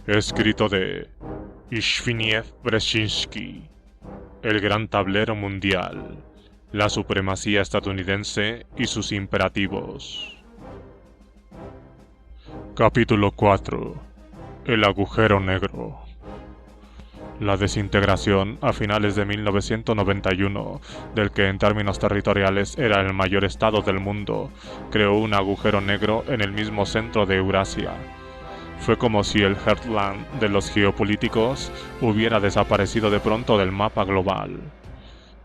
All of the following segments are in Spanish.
escrito de Zbigniew Brzezinski, el gran tablero mundial, la supremacía estadounidense y sus imperativos. Capítulo 4. El agujero negro. La desintegración a finales de 1991, del que en términos territoriales era el mayor estado del mundo, creó un agujero negro en el mismo centro de Eurasia. Fue como si el Heartland de los geopolíticos hubiera desaparecido de pronto del mapa global.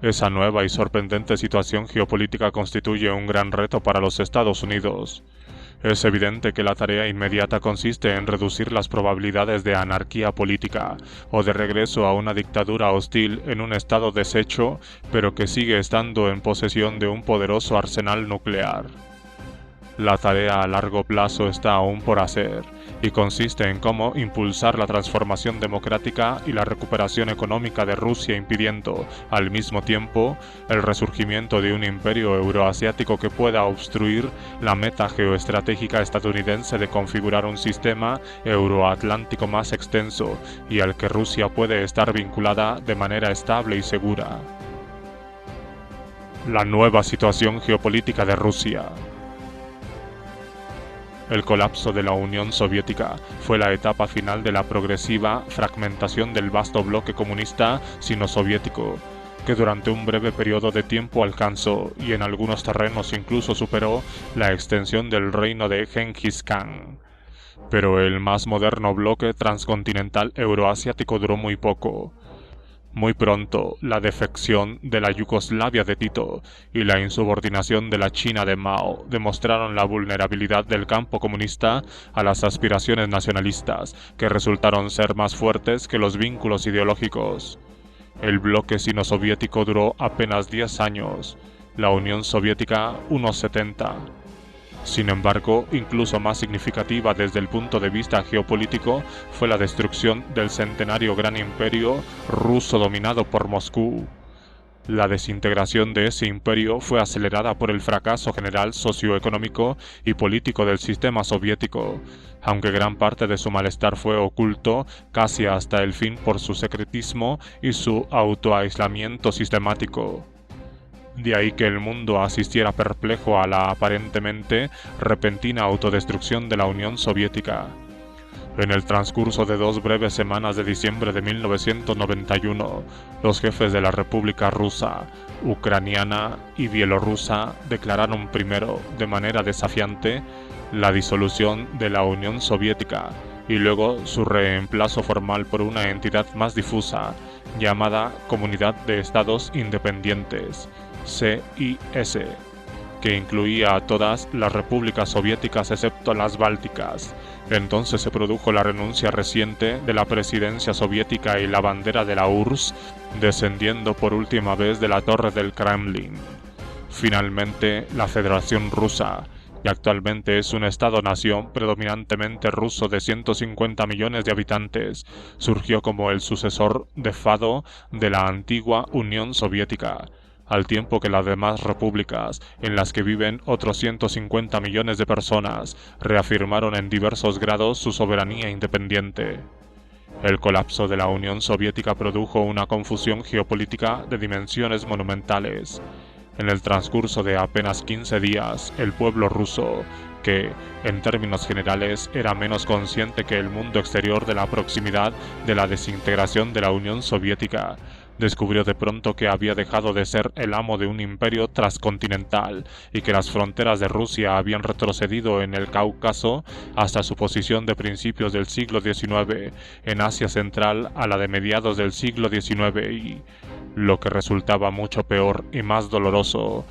Esa nueva y sorprendente situación geopolítica constituye un gran reto para los Estados Unidos. Es evidente que la tarea inmediata consiste en reducir las probabilidades de anarquía política o de regreso a una dictadura hostil en un estado deshecho, pero que sigue estando en posesión de un poderoso arsenal nuclear. La tarea a largo plazo está aún por hacer, y consiste en cómo impulsar la transformación democrática y la recuperación económica de Rusia, impidiendo, al mismo tiempo, el resurgimiento de un imperio euroasiático que pueda obstruir la meta geoestratégica estadounidense de configurar un sistema euroatlántico más extenso y al que Rusia puede estar vinculada de manera estable y segura. La nueva situación geopolítica de Rusia. El colapso de la Unión Soviética fue la etapa final de la progresiva fragmentación del vasto bloque comunista sino-soviético, que durante un breve periodo de tiempo alcanzó, y en algunos terrenos incluso superó, la extensión del reino de Genghis Khan. Pero el más moderno bloque transcontinental euroasiático duró muy poco. Muy pronto, la defección de la Yugoslavia de Tito y la insubordinación de la China de Mao demostraron la vulnerabilidad del campo comunista a las aspiraciones nacionalistas, que resultaron ser más fuertes que los vínculos ideológicos. El bloque sino-soviético duró apenas 10 años, la Unión Soviética unos 70. Sin embargo, incluso más significativa desde el punto de vista geopolítico fue la destrucción del centenario gran imperio ruso dominado por Moscú. La desintegración de ese imperio fue acelerada por el fracaso general socioeconómico y político del sistema soviético, aunque gran parte de su malestar fue oculto casi hasta el fin por su secretismo y su autoaislamiento sistemático. De ahí que el mundo asistiera perplejo a la aparentemente repentina autodestrucción de la Unión Soviética. En el transcurso de 2 breves semanas de diciembre de 1991, los jefes de la República Rusa, Ucraniana y Bielorrusa declararon primero, de manera desafiante, la disolución de la Unión Soviética y luego su reemplazo formal por una entidad más difusa, llamada Comunidad de Estados Independientes, CIS, que incluía a todas las repúblicas soviéticas excepto las bálticas. Entonces se produjo la renuncia reciente de la presidencia soviética y la bandera de la URSS descendiendo por última vez de la torre del Kremlin. Finalmente, la Federación Rusa, y actualmente es un Estado-nación predominantemente ruso de 150 millones de habitantes, surgió como el sucesor de facto de la antigua Unión Soviética, al tiempo que las demás repúblicas, en las que viven otros 150 millones de personas, reafirmaron en diversos grados su soberanía independiente. El colapso de la Unión Soviética produjo una confusión geopolítica de dimensiones monumentales. En el transcurso de apenas 15 días, el pueblo ruso, que, en términos generales, era menos consciente que el mundo exterior de la proximidad de la desintegración de la Unión Soviética, descubrió de pronto que había dejado de ser el amo de un imperio transcontinental y que las fronteras de Rusia habían retrocedido en el Cáucaso hasta su posición de principios del siglo XIX, en Asia Central a la de mediados del siglo XIX y, lo que resultaba mucho peor y más doloroso,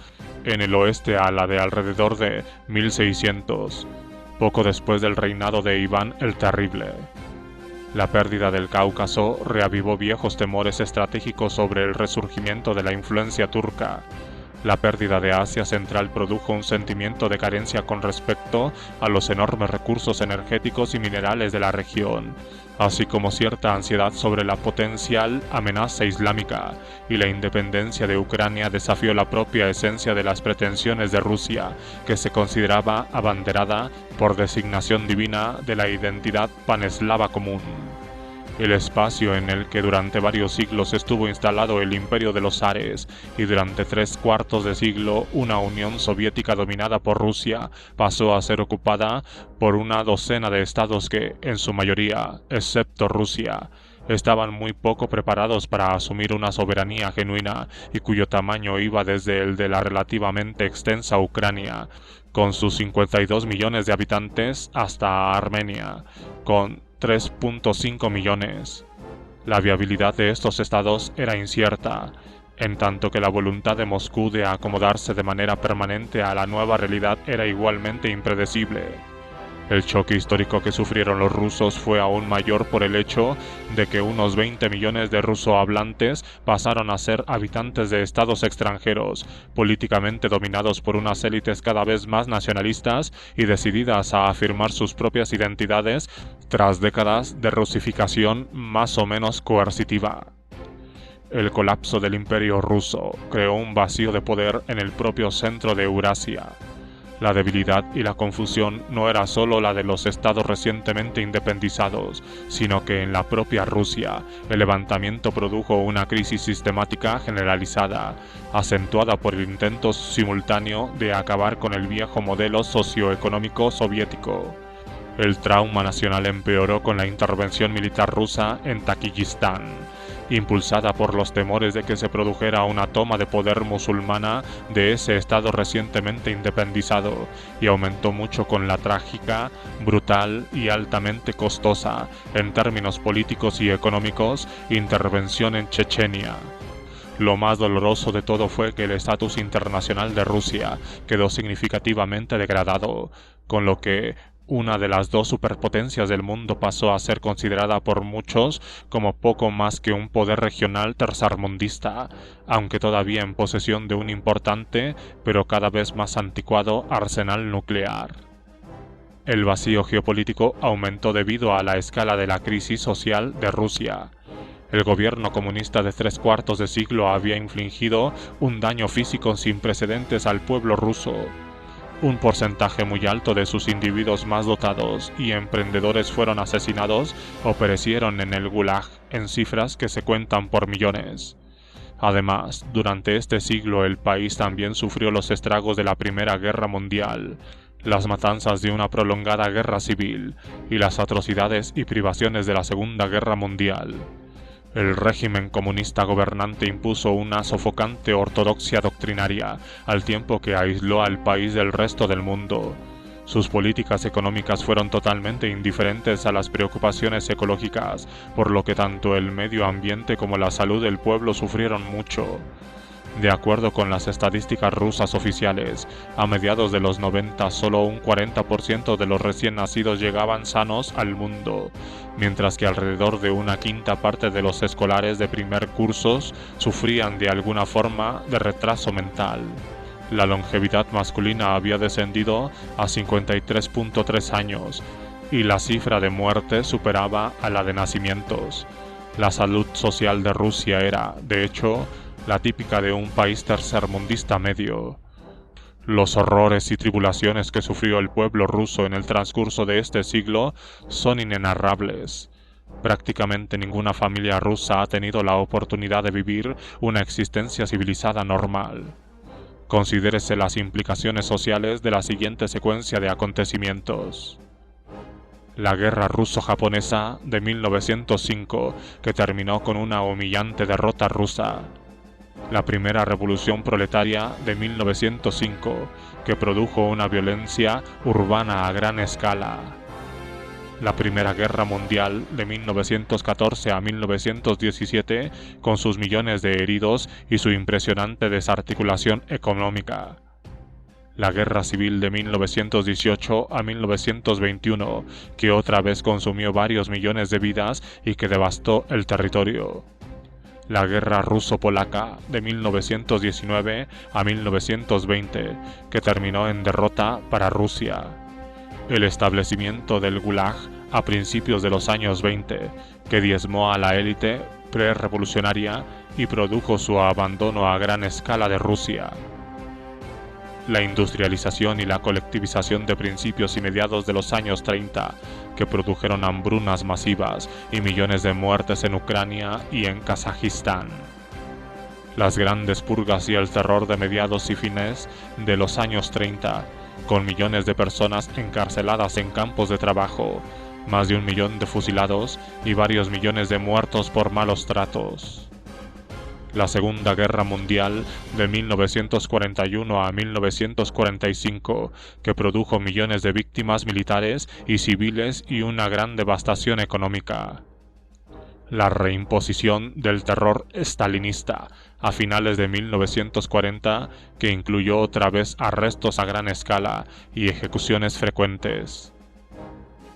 en el oeste a la de alrededor de 1600, poco después del reinado de Iván el Terrible. La pérdida del Cáucaso reavivó viejos temores estratégicos sobre el resurgimiento de la influencia turca. La pérdida de Asia Central produjo un sentimiento de carencia con respecto a los enormes recursos energéticos y minerales de la región, así como cierta ansiedad sobre la potencial amenaza islámica, y la independencia de Ucrania desafió la propia esencia de las pretensiones de Rusia, que se consideraba abanderada por designación divina de la identidad paneslava común. El espacio en el que durante varios siglos estuvo instalado el imperio de los zares y durante 3/4 de siglo una Unión Soviética dominada por Rusia pasó a ser ocupada por una docena de estados que, en su mayoría, excepto Rusia, estaban muy poco preparados para asumir una soberanía genuina y cuyo tamaño iba desde el de la relativamente extensa Ucrania, con sus 52 millones de habitantes, hasta Armenia, con 3.5 millones. La viabilidad de estos estados era incierta, en tanto que la voluntad de Moscú de acomodarse de manera permanente a la nueva realidad era igualmente impredecible. El choque histórico que sufrieron los rusos fue aún mayor por el hecho de que unos 20 millones de rusohablantes pasaron a ser habitantes de estados extranjeros, políticamente dominados por unas élites cada vez más nacionalistas y decididas a afirmar sus propias identidades tras décadas de rusificación más o menos coercitiva. El colapso del Imperio ruso creó un vacío de poder en el propio centro de Eurasia. La debilidad y la confusión no era solo la de los estados recientemente independizados, sino que en la propia Rusia el levantamiento produjo una crisis sistemática generalizada, acentuada por el intento simultáneo de acabar con el viejo modelo socioeconómico soviético. El trauma nacional empeoró con la intervención militar rusa en Tayikistán, impulsada por los temores de que se produjera una toma de poder musulmana de ese estado recientemente independizado, y aumentó mucho con la trágica, brutal y altamente costosa, en términos políticos y económicos, intervención en Chechenia. Lo más doloroso de todo fue que el estatus internacional de Rusia quedó significativamente degradado, con lo que una de las dos superpotencias del mundo pasó a ser considerada por muchos como poco más que un poder regional tercermundista, aunque todavía en posesión de un importante, pero cada vez más anticuado arsenal nuclear. El vacío geopolítico aumentó debido a la escala de la crisis social de Rusia. El gobierno comunista de 3/4 de siglo había infligido un daño físico sin precedentes al pueblo ruso. Un porcentaje muy alto de sus individuos más dotados y emprendedores fueron asesinados o perecieron en el Gulag en cifras que se cuentan por millones. Además, durante este siglo el país también sufrió los estragos de la Primera Guerra Mundial, las matanzas de una prolongada guerra civil y las atrocidades y privaciones de la Segunda Guerra Mundial. El régimen comunista gobernante impuso una sofocante ortodoxia doctrinaria, al tiempo que aisló al país del resto del mundo. Sus políticas económicas fueron totalmente indiferentes a las preocupaciones ecológicas, por lo que tanto el medio ambiente como la salud del pueblo sufrieron mucho. De acuerdo con las estadísticas rusas oficiales, a mediados de los 90 solo un 40% de los recién nacidos llegaban sanos al mundo, mientras que alrededor de una quinta parte de los escolares de primer cursos sufrían de alguna forma de retraso mental. La longevidad masculina había descendido a 53.3 años y la cifra de muertes superaba a la de nacimientos. La salud social de Rusia era, de hecho, la típica de un país tercermundista medio. Los horrores y tribulaciones que sufrió el pueblo ruso en el transcurso de este siglo son inenarrables. Prácticamente ninguna familia rusa ha tenido la oportunidad de vivir una existencia civilizada normal. Considérese las implicaciones sociales de la siguiente secuencia de acontecimientos. La guerra ruso-japonesa de 1905, que terminó con una humillante derrota rusa. La primera revolución proletaria de 1905, que produjo una violencia urbana a gran escala. La Primera Guerra Mundial de 1914 a 1917, con sus millones de heridos y su impresionante desarticulación económica. La Guerra Civil de 1918 a 1921, que otra vez consumió varios millones de vidas y que devastó el territorio. la Guerra Ruso-Polaca de 1919 a 1920, que terminó en derrota para Rusia. El establecimiento del Gulag a principios de los años 20, que diezmó a la élite prerevolucionaria y produjo su abandono a gran escala de Rusia. La industrialización y la colectivización de principios y mediados de los años 30, que produjeron hambrunas masivas y millones de muertes en Ucrania y en Kazajistán. Las grandes purgas y el terror de mediados y fines de los años 30, con millones de personas encarceladas en campos de trabajo, más de 1 millón de fusilados y varios millones de muertos por malos tratos. La Segunda Guerra Mundial de 1941 a 1945, que produjo millones de víctimas militares y civiles y una gran devastación económica. La reimposición del terror stalinista a finales de 1940, que incluyó otra vez arrestos a gran escala y ejecuciones frecuentes.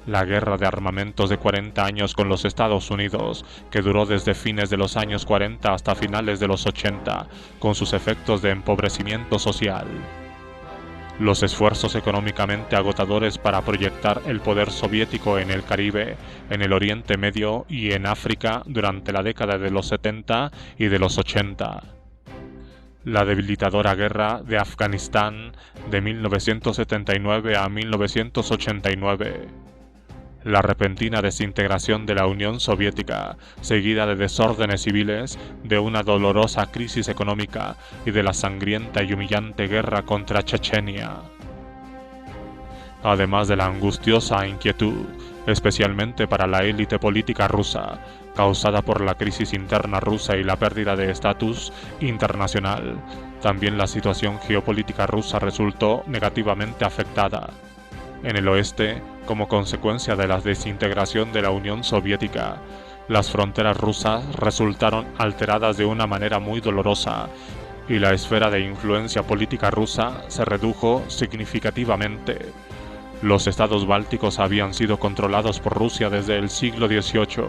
La guerra de armamentos de 40 años con los Estados Unidos, que duró desde fines de los años 40 hasta finales de los 80, con sus efectos de empobrecimiento social. Los esfuerzos económicamente agotadores para proyectar el poder soviético en el Caribe, en el Oriente Medio y en África durante la década de los 70 y de los 80. La debilitadora guerra de Afganistán de 1979 a 1989. La repentina desintegración de la Unión Soviética, seguida de desórdenes civiles, de una dolorosa crisis económica y de la sangrienta y humillante guerra contra Chechenia. Además de la angustiosa inquietud, especialmente para la élite política rusa, causada por la crisis interna rusa y la pérdida de estatus internacional, también la situación geopolítica rusa resultó negativamente afectada. En el oeste, como consecuencia de la desintegración de la Unión Soviética, las fronteras rusas resultaron alteradas de una manera muy dolorosa y la esfera de influencia política rusa se redujo significativamente. Los estados bálticos habían sido controlados por Rusia desde el siglo XVIII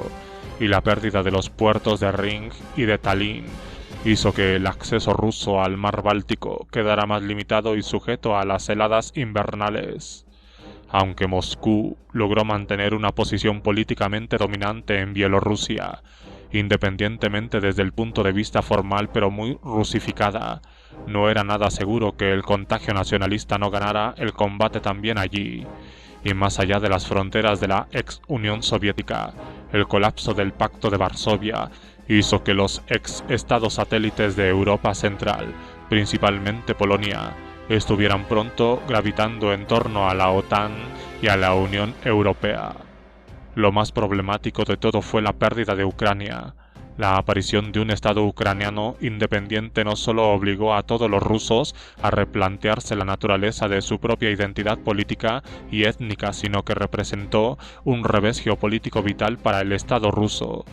y la pérdida de los puertos de Ring y de Tallinn hizo que el acceso ruso al mar Báltico quedara más limitado y sujeto a las heladas invernales. Aunque Moscú logró mantener una posición políticamente dominante en Bielorrusia, independientemente desde el punto de vista formal pero muy rusificada, no era nada seguro que el contagio nacionalista no ganara el combate también allí. Y más allá de las fronteras de la ex Unión Soviética, el colapso del Pacto de Varsovia hizo que los ex estados satélites de Europa Central, principalmente Polonia, estuvieran pronto gravitando en torno a la OTAN y a la Unión Europea. Lo más problemático de todo fue la pérdida de Ucrania. La aparición de un Estado ucraniano independiente no solo obligó a todos los rusos a replantearse la naturaleza de su propia identidad política y étnica, sino que representó un revés geopolítico vital para el Estado ruso.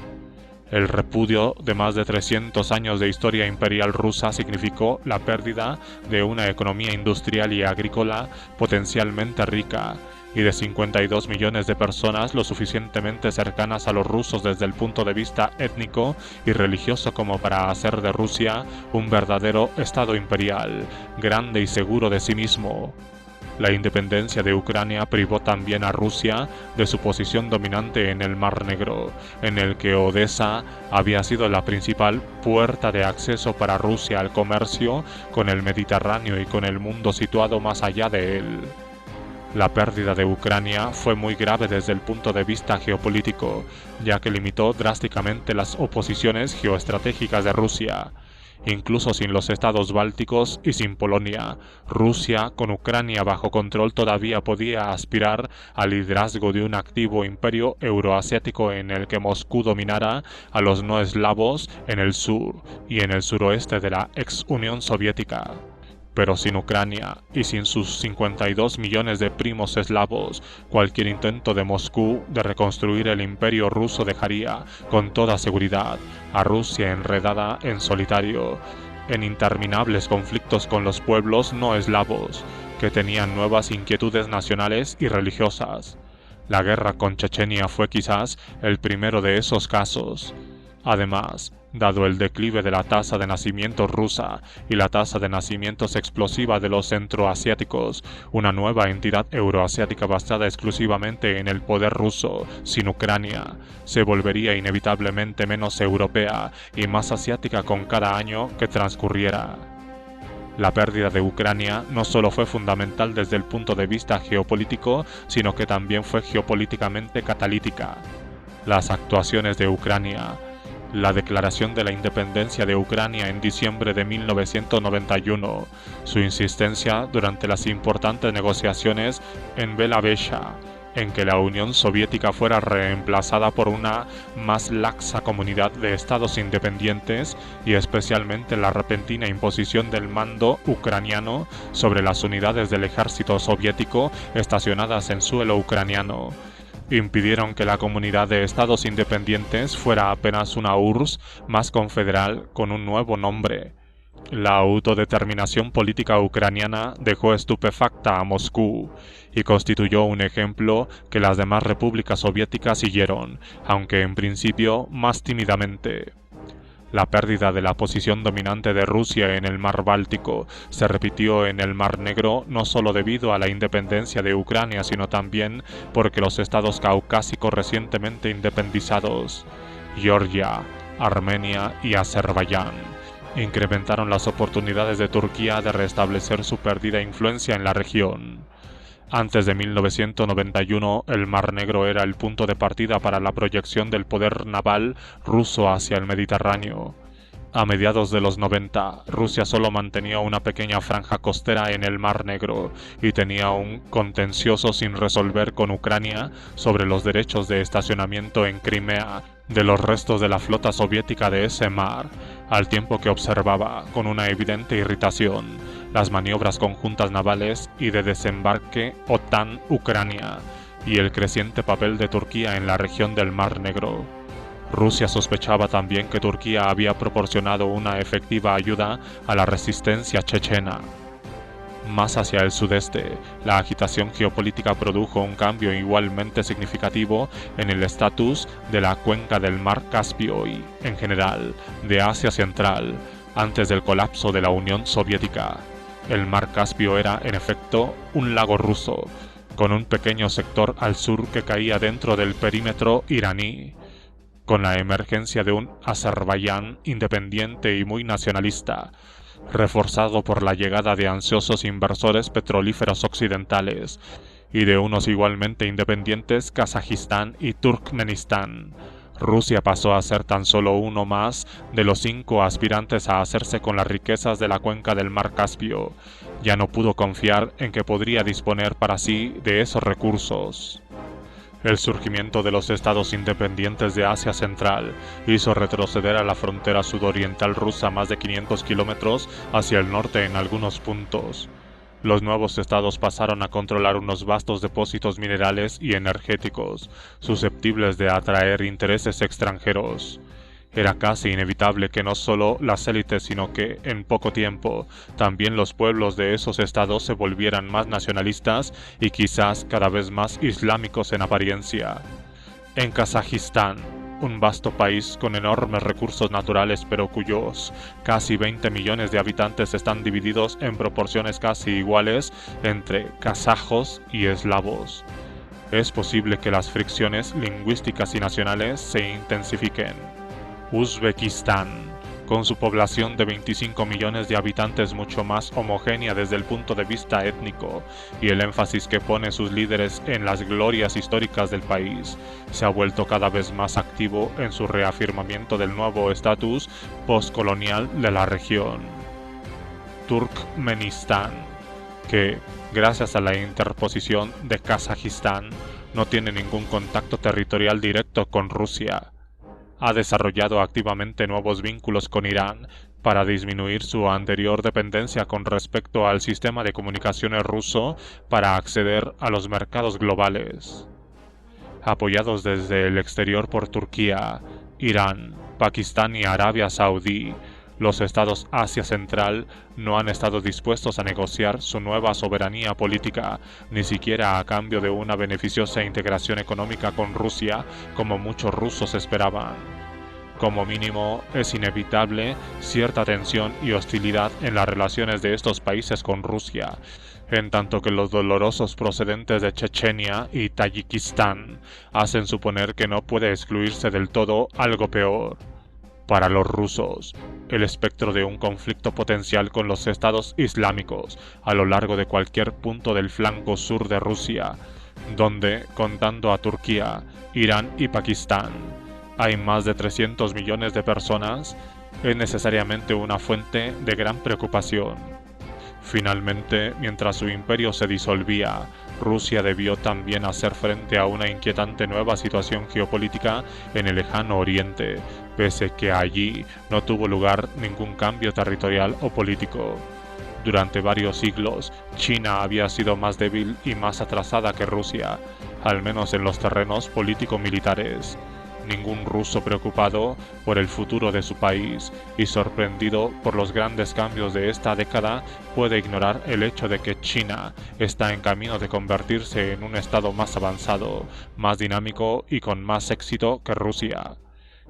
El repudio de más de 300 años de historia imperial rusa significó la pérdida de una economía industrial y agrícola potencialmente rica, y de 52 millones de personas lo suficientemente cercanas a los rusos desde el punto de vista étnico y religioso como para hacer de Rusia un verdadero Estado imperial, grande y seguro de sí mismo. La independencia de Ucrania privó también a Rusia de su posición dominante en el Mar Negro, en el que Odessa había sido la principal puerta de acceso para Rusia al comercio con el Mediterráneo y con el mundo situado más allá de él. La pérdida de Ucrania fue muy grave desde el punto de vista geopolítico, ya que limitó drásticamente las oposiciones geoestratégicas de Rusia. Incluso sin los estados bálticos y sin Polonia, Rusia, con Ucrania bajo control, todavía podía aspirar al liderazgo de un activo imperio euroasiático en el que Moscú dominara a los no eslavos en el sur y en el suroeste de la ex Unión Soviética. Pero sin Ucrania y sin sus 52 millones de primos eslavos, cualquier intento de Moscú de reconstruir el imperio ruso dejaría, con toda seguridad, a Rusia enredada en solitario, en interminables conflictos con los pueblos no eslavos, que tenían nuevas inquietudes nacionales y religiosas. La guerra con Chechenia fue quizás el primero de esos casos. Además, Dado el declive de la tasa de nacimiento rusa y la tasa de nacimientos explosiva de los centroasiáticos, una nueva entidad euroasiática basada exclusivamente en el poder ruso, sin Ucrania, se volvería inevitablemente menos europea y más asiática con cada año que transcurriera. La pérdida de Ucrania no solo fue fundamental desde el punto de vista geopolítico, sino que también fue geopolíticamente catalítica. Las actuaciones de Ucrania, la declaración de la independencia de Ucrania en diciembre de 1991, su insistencia durante las importantes negociaciones en Bela-Besha, en que la Unión Soviética fuera reemplazada por una más laxa comunidad de estados independientes y especialmente la repentina imposición del mando ucraniano sobre las unidades del ejército soviético estacionadas en suelo ucraniano, impidieron que la comunidad de estados independientes fuera apenas una URSS más confederal con un nuevo nombre. La autodeterminación política ucraniana dejó estupefacta a Moscú y constituyó un ejemplo que las demás repúblicas soviéticas siguieron, aunque en principio más tímidamente. La pérdida de la posición dominante de Rusia en el mar Báltico se repitió en el Mar Negro no solo debido a la independencia de Ucrania, sino también porque los estados caucásicos recientemente independizados, Georgia, Armenia y Azerbaiyán, incrementaron las oportunidades de Turquía de restablecer su perdida influencia en la región. Antes de 1991, el Mar Negro era el punto de partida para la proyección del poder naval ruso hacia el Mediterráneo. A mediados de los 90, Rusia solo mantenía una pequeña franja costera en el Mar Negro y tenía un contencioso sin resolver con Ucrania sobre los derechos de estacionamiento en Crimea de los restos de la flota soviética de ese mar, al tiempo que observaba, con una evidente irritación, las maniobras conjuntas navales y de desembarque OTAN-Ucrania y el creciente papel de Turquía en la región del Mar Negro. Rusia sospechaba también que Turquía había proporcionado una efectiva ayuda a la resistencia chechena. Más hacia el sudeste, la agitación geopolítica produjo un cambio igualmente significativo en el estatus de la cuenca del Mar Caspio y, en general, de Asia Central, antes del colapso de la Unión Soviética. El Mar Caspio era, en efecto, un lago ruso, con un pequeño sector al sur que caía dentro del perímetro iraní. Con la emergencia de un Azerbaiyán independiente y muy nacionalista, reforzado por la llegada de ansiosos inversores petrolíferos occidentales y de unos igualmente independientes Kazajistán y Turkmenistán, Rusia pasó a ser tan solo uno más de los 5 aspirantes a hacerse con las riquezas de la cuenca del Mar Caspio. Ya no pudo confiar en que podría disponer para sí de esos recursos. El surgimiento de los estados independientes de Asia Central hizo retroceder a la frontera sudoriental rusa más de 500 kilómetros hacia el norte en algunos puntos. Los nuevos estados pasaron a controlar unos vastos depósitos minerales y energéticos, susceptibles de atraer intereses extranjeros. Era casi inevitable que no solo las élites, sino que, en poco tiempo, también los pueblos de esos estados se volvieran más nacionalistas y quizás cada vez más islámicos en apariencia. En Kazajistán, un vasto país con enormes recursos naturales pero cuyos casi 20 millones de habitantes están divididos en proporciones casi iguales entre kazajos y eslavos, es posible que las fricciones lingüísticas y nacionales se intensifiquen. Uzbekistán, con su población de 25 millones de habitantes mucho más homogénea desde el punto de vista étnico y el énfasis que pone sus líderes en las glorias históricas del país, se ha vuelto cada vez más activo en su reafirmamiento del nuevo estatus postcolonial de la región. Turkmenistán, que, gracias a la interposición de Kazajistán, no tiene ningún contacto territorial directo con Rusia, ha desarrollado activamente nuevos vínculos con Irán para disminuir su anterior dependencia con respecto al sistema de comunicaciones ruso para acceder a los mercados globales. Apoyados desde el exterior por Turquía, Irán, Pakistán y Arabia Saudí, los estados Asia Central no han estado dispuestos a negociar su nueva soberanía política, ni siquiera a cambio de una beneficiosa integración económica con Rusia, como muchos rusos esperaban. Como mínimo, es inevitable cierta tensión y hostilidad en las relaciones de estos países con Rusia, en tanto que los dolorosos procedentes de Chechenia y Tayikistán hacen suponer que no puede excluirse del todo algo peor. Para los rusos, el espectro de un conflicto potencial con los estados islámicos a lo largo de cualquier punto del flanco sur de Rusia, donde, contando a Turquía, Irán y Pakistán, hay más de 300 millones de personas, es necesariamente una fuente de gran preocupación. Finalmente, mientras su imperio se disolvía, Rusia debió también hacer frente a una inquietante nueva situación geopolítica en el lejano oriente, pese que allí no tuvo lugar ningún cambio territorial o político. Durante varios siglos, China había sido más débil y más atrasada que Rusia, al menos en los terrenos político-militares. Ningún ruso preocupado por el futuro de su país y sorprendido por los grandes cambios de esta década puede ignorar el hecho de que China está en camino de convertirse en un estado más avanzado, más dinámico y con más éxito que Rusia.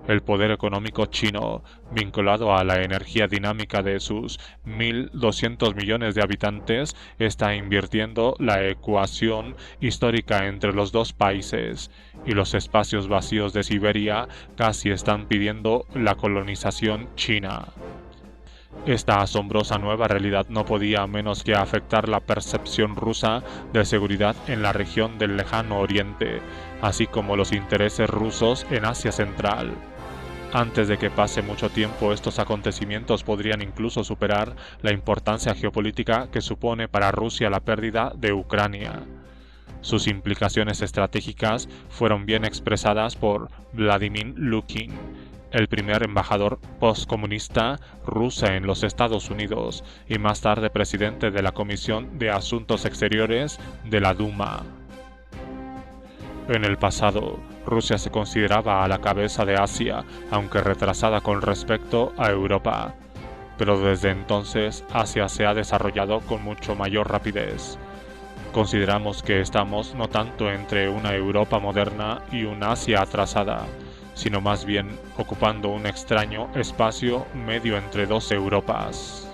El poder económico chino, vinculado a la energía dinámica de sus 1.200 millones de habitantes, está invirtiendo la ecuación histórica entre los dos países, y los espacios vacíos de Siberia casi están pidiendo la colonización china. Esta asombrosa nueva realidad no podía menos que afectar la percepción rusa de seguridad en la región del lejano oriente, así como los intereses rusos en Asia Central. Antes de que pase mucho tiempo, estos acontecimientos podrían incluso superar la importancia geopolítica que supone para Rusia la pérdida de Ucrania. Sus implicaciones estratégicas fueron bien expresadas por Vladimir Lukin, el primer embajador postcomunista ruso en los Estados Unidos y más tarde presidente de la Comisión de Asuntos Exteriores de la Duma. En el pasado, Rusia se consideraba a la cabeza de Asia, aunque retrasada con respecto a Europa. Pero desde entonces, Asia se ha desarrollado con mucho mayor rapidez. Consideramos que estamos no tanto entre una Europa moderna y una Asia atrasada, sino más bien ocupando un extraño espacio medio entre dos Europas.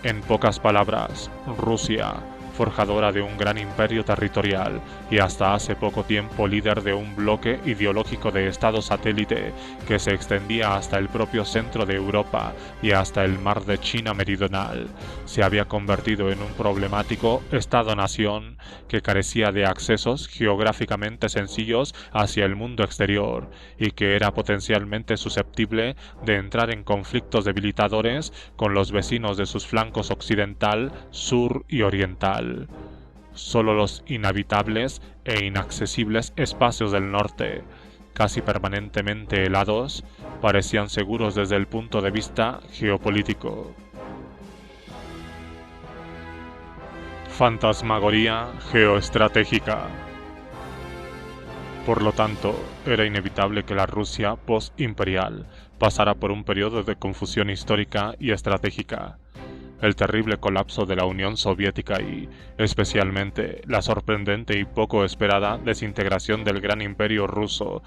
En pocas palabras, Rusia, forjadora de un gran imperio territorial y hasta hace poco tiempo líder de un bloque ideológico de estado satélite que se extendía hasta el propio centro de Europa y hasta el mar de China meridional, se había convertido en un problemático estado-nación que carecía de accesos geográficamente sencillos hacia el mundo exterior y que era potencialmente susceptible de entrar en conflictos debilitadores con los vecinos de sus flancos occidental, sur y oriental. Solo los inhabitables e inaccesibles espacios del norte, casi permanentemente helados, parecían seguros desde el punto de vista geopolítico. Fantasmagoría geoestratégica. Por lo tanto, era inevitable que la Rusia post-imperial pasara por un periodo de confusión histórica y estratégica. El terrible colapso de la Unión Soviética y, especialmente, la sorprendente y poco esperada desintegración del gran imperio ruso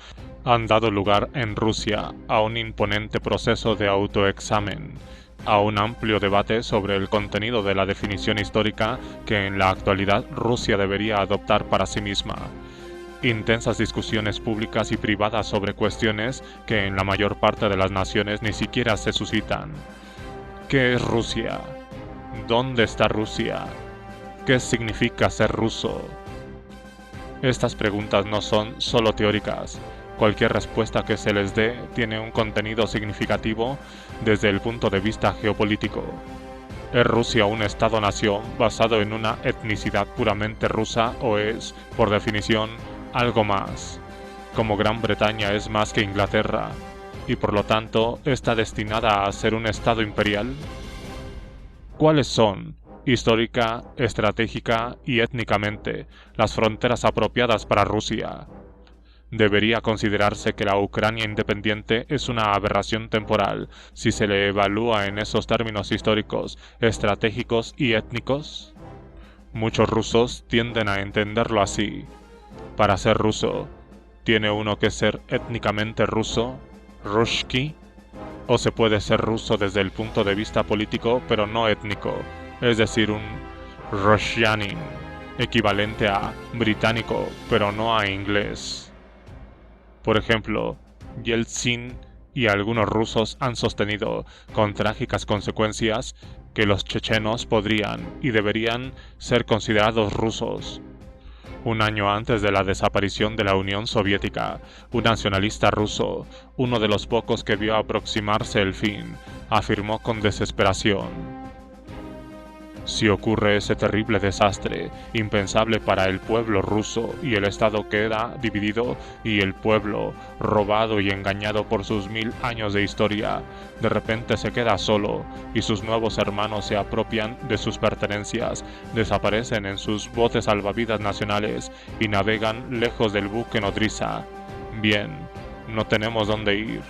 han dado lugar en Rusia a un imponente proceso de autoexamen, a un amplio debate sobre el contenido de la definición histórica que en la actualidad Rusia debería adoptar para sí misma. Intensas discusiones públicas y privadas sobre cuestiones que en la mayor parte de las naciones ni siquiera se suscitan. ¿Qué es Rusia? ¿Dónde está Rusia? ¿Qué significa ser ruso? Estas preguntas no son solo teóricas. Cualquier respuesta que se les dé tiene un contenido significativo desde el punto de vista geopolítico. ¿Es Rusia un Estado-nación basado en una etnicidad puramente rusa o es, por definición, algo más? Como Gran Bretaña es más que Inglaterra, y por lo tanto está destinada a ser un Estado imperial. ¿Cuáles son, histórica, estratégica y étnicamente, las fronteras apropiadas para Rusia? Debería considerarse que la Ucrania independiente es una aberración temporal si se le evalúa en esos términos históricos, estratégicos y étnicos. Muchos rusos tienden a entenderlo así. Para ser ruso, ¿Tiene uno que ser étnicamente ruso, ruski? ¿O se puede ser ruso desde el punto de vista político, pero no étnico? Es decir, un Russianin, equivalente a británico, pero no a inglés. Por ejemplo, Yeltsin y algunos rusos han sostenido, con trágicas consecuencias, que los chechenos podrían y deberían ser considerados rusos. Un año antes de la desaparición de la Unión Soviética, un nacionalista ruso, uno de los pocos que vio aproximarse el fin, afirmó con desesperación: si ocurre ese terrible desastre, impensable para el pueblo ruso, y el Estado queda dividido, y el pueblo, robado y engañado por sus 1000 años de historia, de repente se queda solo, y sus nuevos hermanos se apropian de sus pertenencias, desaparecen en sus botes salvavidas nacionales, y navegan lejos del buque nodriza. Bien, no tenemos dónde ir.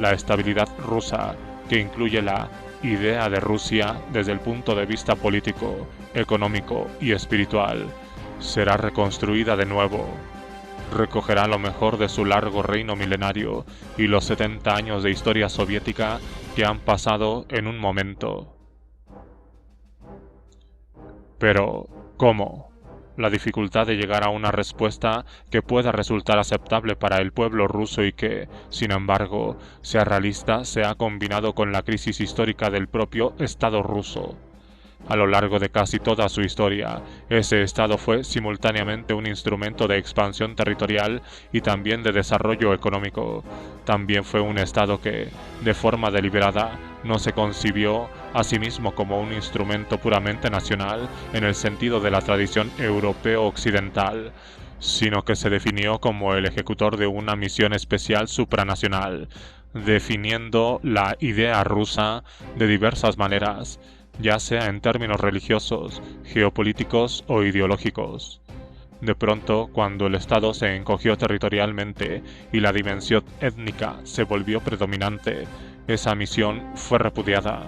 La estabilidad rusa, que incluye la idea de Rusia desde el punto de vista político, económico y espiritual, será reconstruida de nuevo. Recogerá lo mejor de su largo reino milenario y los 70 años de historia soviética que han pasado en un momento. Pero, ¿cómo? La dificultad de llegar a una respuesta que pueda resultar aceptable para el pueblo ruso y que, sin embargo, sea realista, se ha combinado con la crisis histórica del propio Estado ruso. A lo largo de casi toda su historia, ese Estado fue simultáneamente un instrumento de expansión territorial y también de desarrollo económico. También fue un Estado que, de forma deliberada, no se concibió a sí mismo como un instrumento puramente nacional en el sentido de la tradición europeo-occidental, sino que se definió como el ejecutor de una misión especial supranacional, definiendo la idea rusa de diversas maneras, ya sea en términos religiosos, geopolíticos o ideológicos. De pronto, cuando el Estado se encogió territorialmente y la dimensión étnica se volvió predominante, esa misión fue repudiada.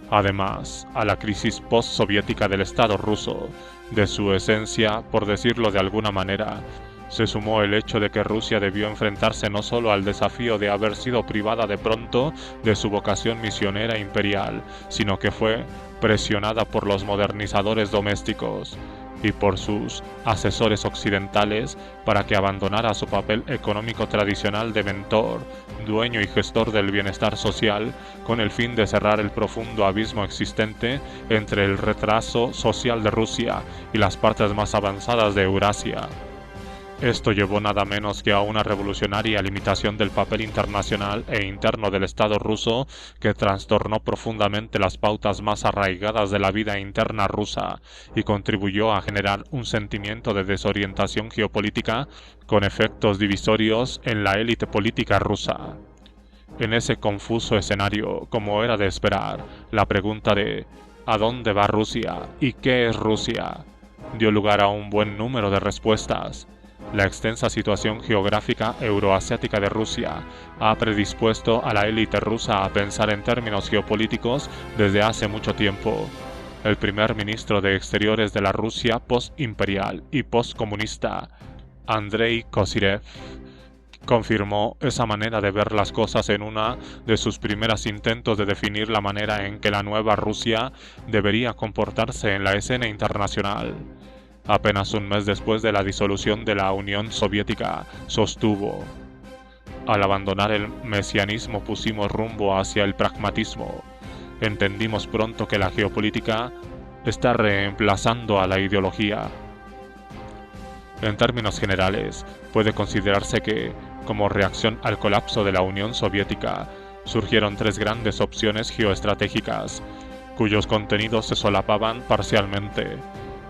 Además, a la crisis post-soviética del Estado ruso, de su esencia, por decirlo de alguna manera, se sumó el hecho de que Rusia debió enfrentarse no solo al desafío de haber sido privada de pronto de su vocación misionera imperial, sino que fue presionada por los modernizadores domésticos y por sus asesores occidentales para que abandonara su papel económico tradicional de mentor, dueño y gestor del bienestar social, con el fin de cerrar el profundo abismo existente entre el retraso social de Rusia y las partes más avanzadas de Eurasia. Esto llevó nada menos que a una revolucionaria limitación del papel internacional e interno del Estado ruso que trastornó profundamente las pautas más arraigadas de la vida interna rusa y contribuyó a generar un sentimiento de desorientación geopolítica con efectos divisorios en la élite política rusa. En ese confuso escenario, como era de esperar, la pregunta de ¿a dónde va Rusia? ¿Y qué es Rusia? Dio lugar a un buen número de respuestas. La extensa situación geográfica euroasiática de Rusia ha predispuesto a la élite rusa a pensar en términos geopolíticos desde hace mucho tiempo. El primer ministro de Exteriores de la Rusia post-imperial y post-comunista, Andrei Kozyrev, confirmó esa manera de ver las cosas en una de sus primeros intentos de definir la manera en que la nueva Rusia debería comportarse en la escena internacional. Apenas un mes después de la disolución de la Unión Soviética, sostuvo: al abandonar el mesianismo pusimos rumbo hacia el pragmatismo. Entendimos pronto que la geopolítica está reemplazando a la ideología. En términos generales, puede considerarse que, como reacción al colapso de la Unión Soviética, surgieron tres grandes opciones geoestratégicas, cuyos contenidos se solapaban parcialmente.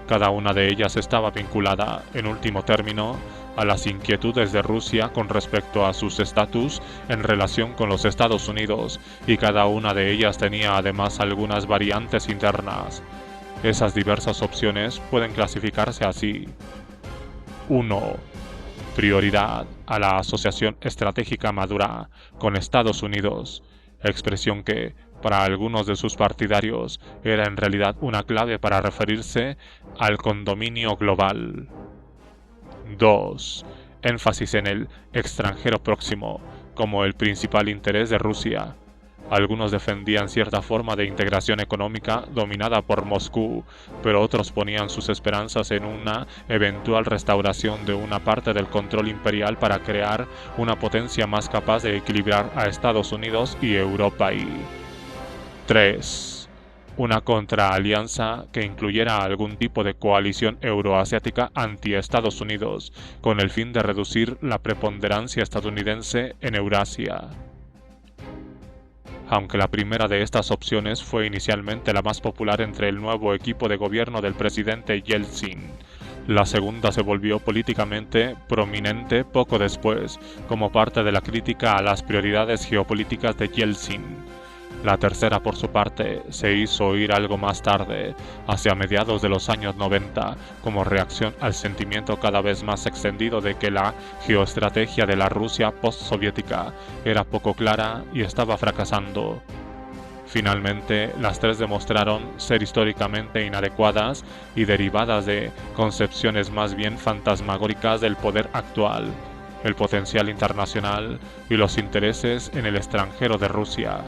Cada una de ellas estaba vinculada, en último término, a las inquietudes de Rusia con respecto a sus estatus en relación con los Estados Unidos, y cada una de ellas tenía además algunas variantes internas. Esas diversas opciones pueden clasificarse así. 1. Prioridad a la asociación estratégica madura con Estados Unidos, expresión que, para algunos de sus partidarios, era en realidad una clave para referirse al condominio global. 2. énfasis en el extranjero próximo como el principal interés de Rusia. Algunos defendían cierta forma de integración económica dominada por Moscú, pero otros ponían sus esperanzas en una eventual restauración de una parte del control imperial para crear una potencia más capaz de equilibrar a Estados Unidos y Europa. 3. Una contraalianza que incluyera algún tipo de coalición euroasiática anti-Estados Unidos, con el fin de reducir la preponderancia estadounidense en Eurasia. Aunque la primera de estas opciones fue inicialmente la más popular entre el nuevo equipo de gobierno del presidente Yeltsin, la segunda se volvió políticamente prominente poco después, como parte de la crítica a las prioridades geopolíticas de Yeltsin. La tercera, por su parte, se hizo oír algo más tarde, hacia mediados de los años 90, como reacción al sentimiento cada vez más extendido de que la geoestrategia de la Rusia postsoviética era poco clara y estaba fracasando. Finalmente, las tres demostraron ser históricamente inadecuadas y derivadas de concepciones más bien fantasmagóricas del poder actual, el potencial internacional y los intereses en el extranjero de Rusia.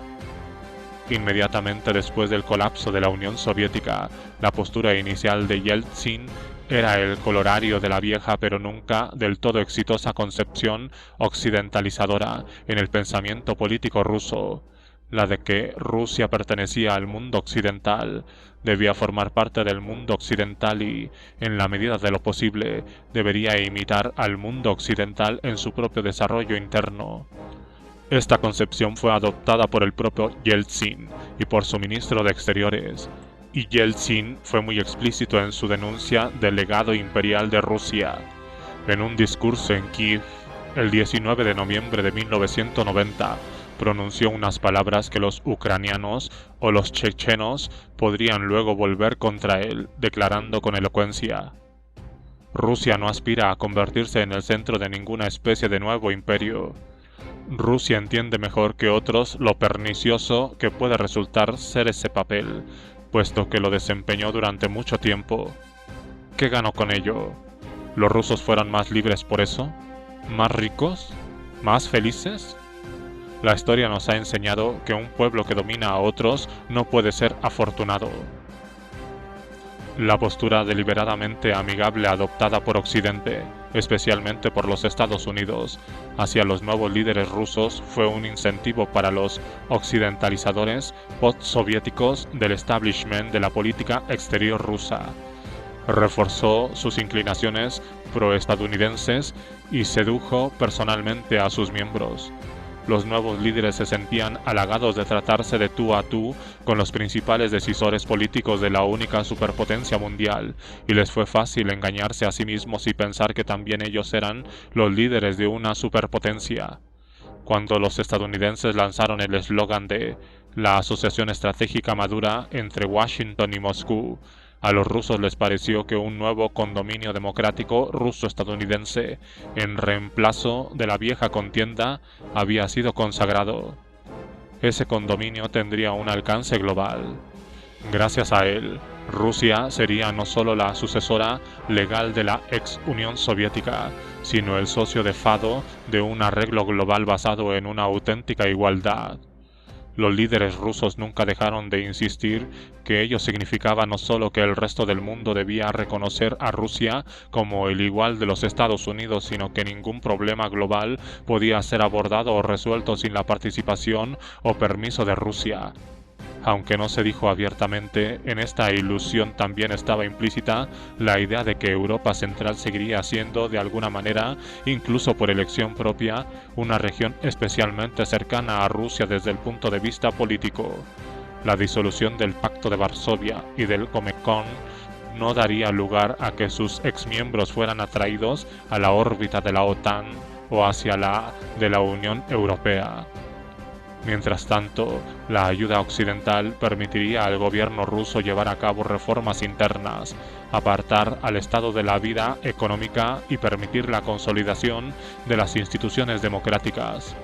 Inmediatamente después del colapso de la Unión Soviética, la postura inicial de Yeltsin era el colorario de la vieja pero nunca del todo exitosa concepción occidentalizadora en el pensamiento político ruso, la de que Rusia pertenecía al mundo occidental, debía formar parte del mundo occidental y, en la medida de lo posible, debería imitar al mundo occidental en su propio desarrollo interno. Esta concepción fue adoptada por el propio Yeltsin y por su ministro de Exteriores, y Yeltsin fue muy explícito en su denuncia del legado imperial de Rusia. En un discurso en Kiev, el 19 de noviembre de 1990, pronunció unas palabras que los ucranianos o los chechenos podrían luego volver contra él, declarando con elocuencia: Rusia no aspira a convertirse en el centro de ninguna especie de nuevo imperio. Rusia entiende mejor que otros lo pernicioso que puede resultar ser ese papel, puesto que lo desempeñó durante mucho tiempo. ¿Qué ganó con ello? ¿Los rusos fueron más libres por eso? ¿Más ricos? ¿Más felices? La historia nos ha enseñado que un pueblo que domina a otros no puede ser afortunado. La postura deliberadamente amigable adoptada por Occidente, especialmente por los Estados Unidos, hacia los nuevos líderes rusos fue un incentivo para los occidentalizadores postsoviéticos del establishment de la política exterior rusa. Reforzó sus inclinaciones proestadounidenses y sedujo personalmente a sus miembros. Los nuevos líderes se sentían halagados de tratarse de tú a tú con los principales decisores políticos de la única superpotencia mundial, y les fue fácil engañarse a sí mismos y pensar que también ellos eran los líderes de una superpotencia. Cuando los estadounidenses lanzaron el eslogan de la asociación estratégica madura entre Washington y Moscú, a los rusos les pareció que un nuevo condominio democrático ruso-estadounidense, en reemplazo de la vieja contienda, había sido consagrado. Ese condominio tendría un alcance global. Gracias a él, Rusia sería no solo la sucesora legal de la ex Unión Soviética, sino el socio de facto de un arreglo global basado en una auténtica igualdad. Los líderes rusos nunca dejaron de insistir que ello significaba no solo que el resto del mundo debía reconocer a Rusia como el igual de los Estados Unidos, sino que ningún problema global podía ser abordado o resuelto sin la participación o permiso de Rusia. Aunque no se dijo abiertamente, en esta ilusión también estaba implícita la idea de que Europa Central seguiría siendo, de alguna manera, incluso por elección propia, una región especialmente cercana a Rusia desde el punto de vista político. La disolución del Pacto de Varsovia y del Comecon no daría lugar a que sus exmiembros fueran atraídos a la órbita de la OTAN o hacia la de la Unión Europea. Mientras tanto, la ayuda occidental permitiría al gobierno ruso llevar a cabo reformas internas, apartar al Estado de la vida económica y permitir la consolidación de las instituciones democráticas.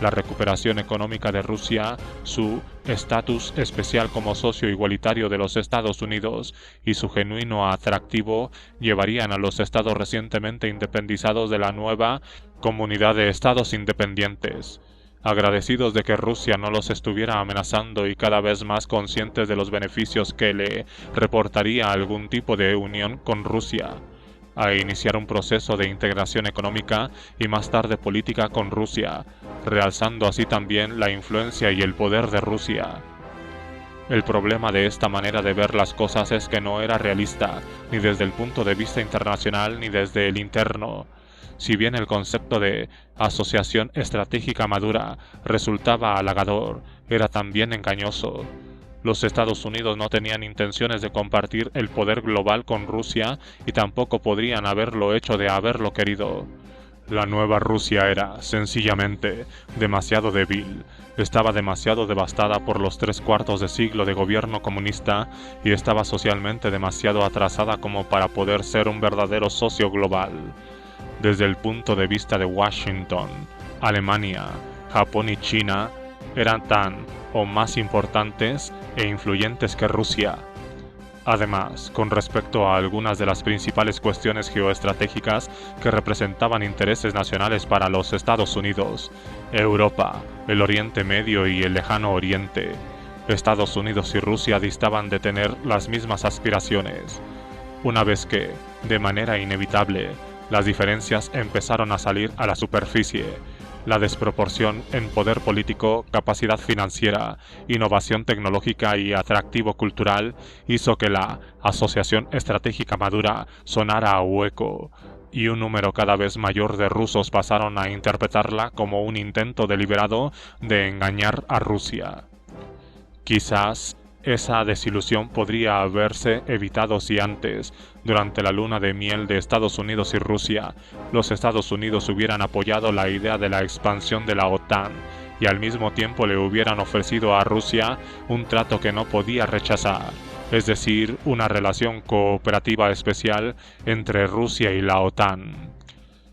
la recuperación económica de Rusia, su estatus especial como socio igualitario de los Estados Unidos y su genuino atractivo llevarían a los estados recientemente independizados de la nueva comunidad de estados independientes, agradecidos de que Rusia no los estuviera amenazando y cada vez más conscientes de los beneficios que le reportaría algún tipo de unión con Rusia, a iniciar un proceso de integración económica y más tarde política con Rusia, realzando así también la influencia y el poder de Rusia. El problema de esta manera de ver las cosas es que no era realista, ni desde el punto de vista internacional ni desde el interno. Si bien el concepto de asociación estratégica madura resultaba halagador, era también engañoso. Los Estados Unidos no tenían intenciones de compartir el poder global con Rusia y tampoco podrían haberlo hecho de haberlo querido. La nueva Rusia era, sencillamente, demasiado débil, estaba demasiado devastada por los 3/4 de siglo de gobierno comunista y estaba socialmente demasiado atrasada como para poder ser un verdadero socio global. Desde el punto de vista de Washington, Alemania, Japón y China eran tan o más importantes e influyentes que Rusia. Además, con respecto a algunas de las principales cuestiones geoestratégicas que representaban intereses nacionales para los Estados Unidos, Europa, el Oriente Medio y el Lejano Oriente, Estados Unidos y Rusia distaban de tener las mismas aspiraciones. Una vez que, de manera inevitable, las diferencias empezaron a salir a la superficie, la desproporción en poder político, capacidad financiera, innovación tecnológica y atractivo cultural hizo que la asociación estratégica madura sonara a hueco, y un número cada vez mayor de rusos pasaron a interpretarla como un intento deliberado de engañar a Rusia. Quizás esa desilusión podría haberse evitado si antes, durante la luna de miel de Estados Unidos y Rusia, los Estados Unidos hubieran apoyado la idea de la expansión de la OTAN y al mismo tiempo le hubieran ofrecido a Rusia un trato que no podía rechazar, es decir, una relación cooperativa especial entre Rusia y la OTAN.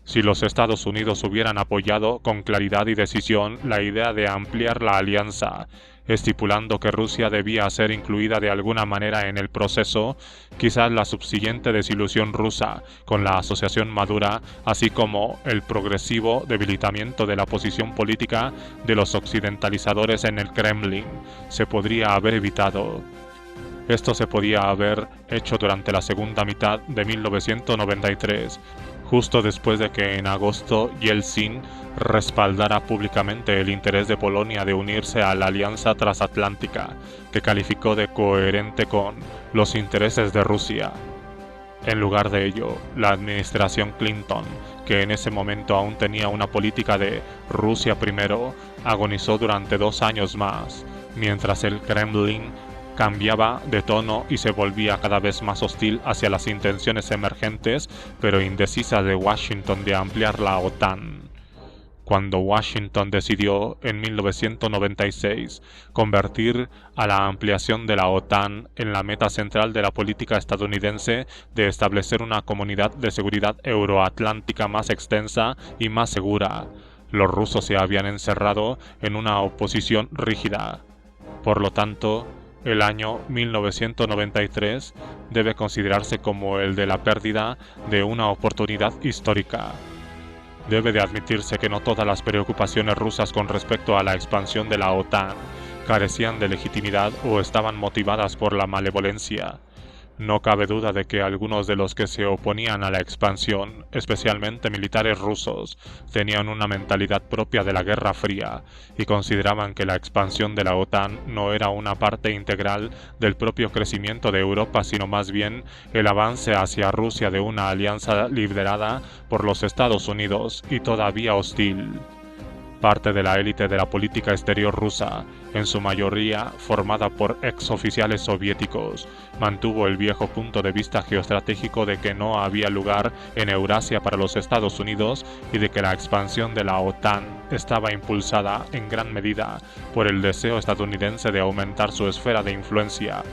Si los Estados Unidos hubieran apoyado con claridad y decisión la idea de ampliar la alianza, estipulando que Rusia debía ser incluida de alguna manera en el proceso, quizás la subsiguiente desilusión rusa con la asociación madura, así como el progresivo debilitamiento de la posición política de los occidentalizadores en el Kremlin, se podría haber evitado. Esto se podía haber hecho durante la segunda mitad de 1993, justo después de que en agosto Yeltsin respaldara públicamente el interés de Polonia de unirse a la Alianza Transatlántica, que calificó de coherente con los intereses de Rusia. En lugar de ello, la administración Clinton, que en ese momento aún tenía una política de Rusia primero, agonizó durante 2 años más, mientras el Kremlin cambiaba de tono y se volvía cada vez más hostil hacia las intenciones emergentes pero indecisas de Washington de ampliar la OTAN. Cuando Washington decidió en 1996 convertir a la ampliación de la OTAN en la meta central de la política estadounidense de establecer una comunidad de seguridad euroatlántica más extensa y más segura, los rusos se habían encerrado en una oposición rígida. Por lo tanto, el año 1993 debe considerarse como el de la pérdida de una oportunidad histórica. Debe de admitirse que no todas las preocupaciones rusas con respecto a la expansión de la OTAN carecían de legitimidad o estaban motivadas por la malevolencia. No cabe duda de que algunos de los que se oponían a la expansión, especialmente militares rusos, tenían una mentalidad propia de la Guerra Fría y consideraban que la expansión de la OTAN no era una parte integral del propio crecimiento de Europa, sino más bien el avance hacia Rusia de una alianza liderada por los Estados Unidos y todavía hostil. Parte de la élite de la política exterior rusa, en su mayoría formada por exoficiales soviéticos, mantuvo el viejo punto de vista geoestratégico de que no había lugar en Eurasia para los Estados Unidos y de que la expansión de la OTAN estaba impulsada en gran medida por el deseo estadounidense de aumentar su esfera de influencia.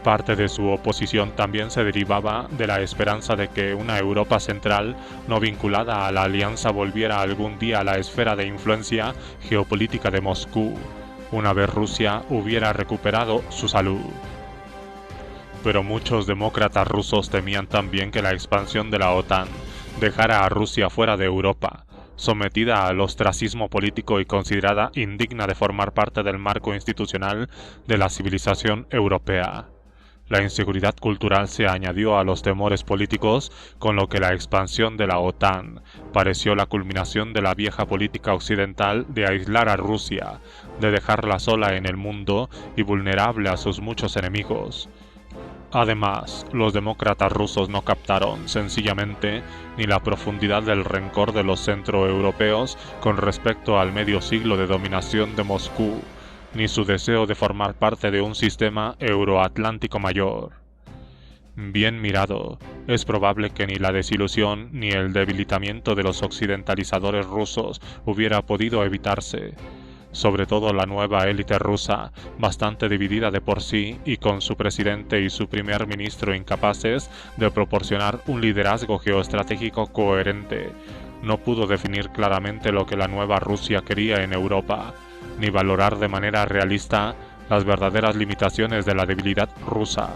Parte de su oposición también se derivaba de la esperanza de que una Europa central no vinculada a la alianza volviera algún día a la esfera de influencia geopolítica de Moscú, una vez Rusia hubiera recuperado su salud. Pero muchos demócratas rusos temían también que la expansión de la OTAN dejara a Rusia fuera de Europa, sometida al ostracismo político y considerada indigna de formar parte del marco institucional de la civilización europea. La inseguridad cultural se añadió a los temores políticos, con lo que la expansión de la OTAN pareció la culminación de la vieja política occidental de aislar a Rusia, de dejarla sola en el mundo y vulnerable a sus muchos enemigos. Además, los demócratas rusos no captaron, sencillamente, ni la profundidad del rencor de los centroeuropeos con respecto al medio siglo de dominación de Moscú, ni su deseo de formar parte de un sistema euroatlántico mayor. Bien mirado, es probable que ni la desilusión ni el debilitamiento de los occidentalizadores rusos hubiera podido evitarse. Sobre todo la nueva élite rusa, bastante dividida de por sí y con su presidente y su primer ministro incapaces de proporcionar un liderazgo geoestratégico coherente, no pudo definir claramente lo que la nueva Rusia quería en Europa, ni valorar de manera realista las verdaderas limitaciones de la debilidad rusa.